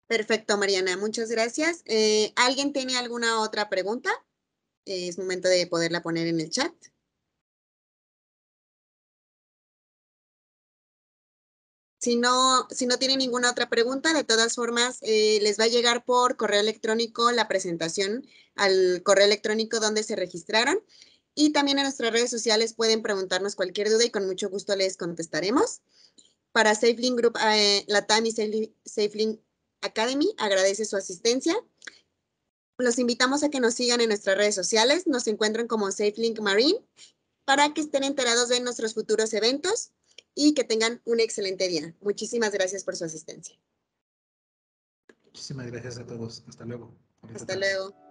Perfecto, Mariana, muchas gracias. ¿Alguien tiene alguna otra pregunta? Es momento de poderla poner en el chat. Si no tienen ninguna otra pregunta, de todas formas, les va a llegar por correo electrónico la presentación al correo electrónico donde se registraron. Y también en nuestras redes sociales pueden preguntarnos cualquier duda y con mucho gusto les contestaremos. Para SafeLink Group Latam y SafeLink Academy, agradece su asistencia. Los invitamos a que nos sigan en nuestras redes sociales. Nos encuentran como SafeLink Marine para que estén enterados de nuestros futuros eventos y que tengan un excelente día. Muchísimas gracias por su asistencia. Muchísimas gracias a todos. Hasta luego. Hasta luego.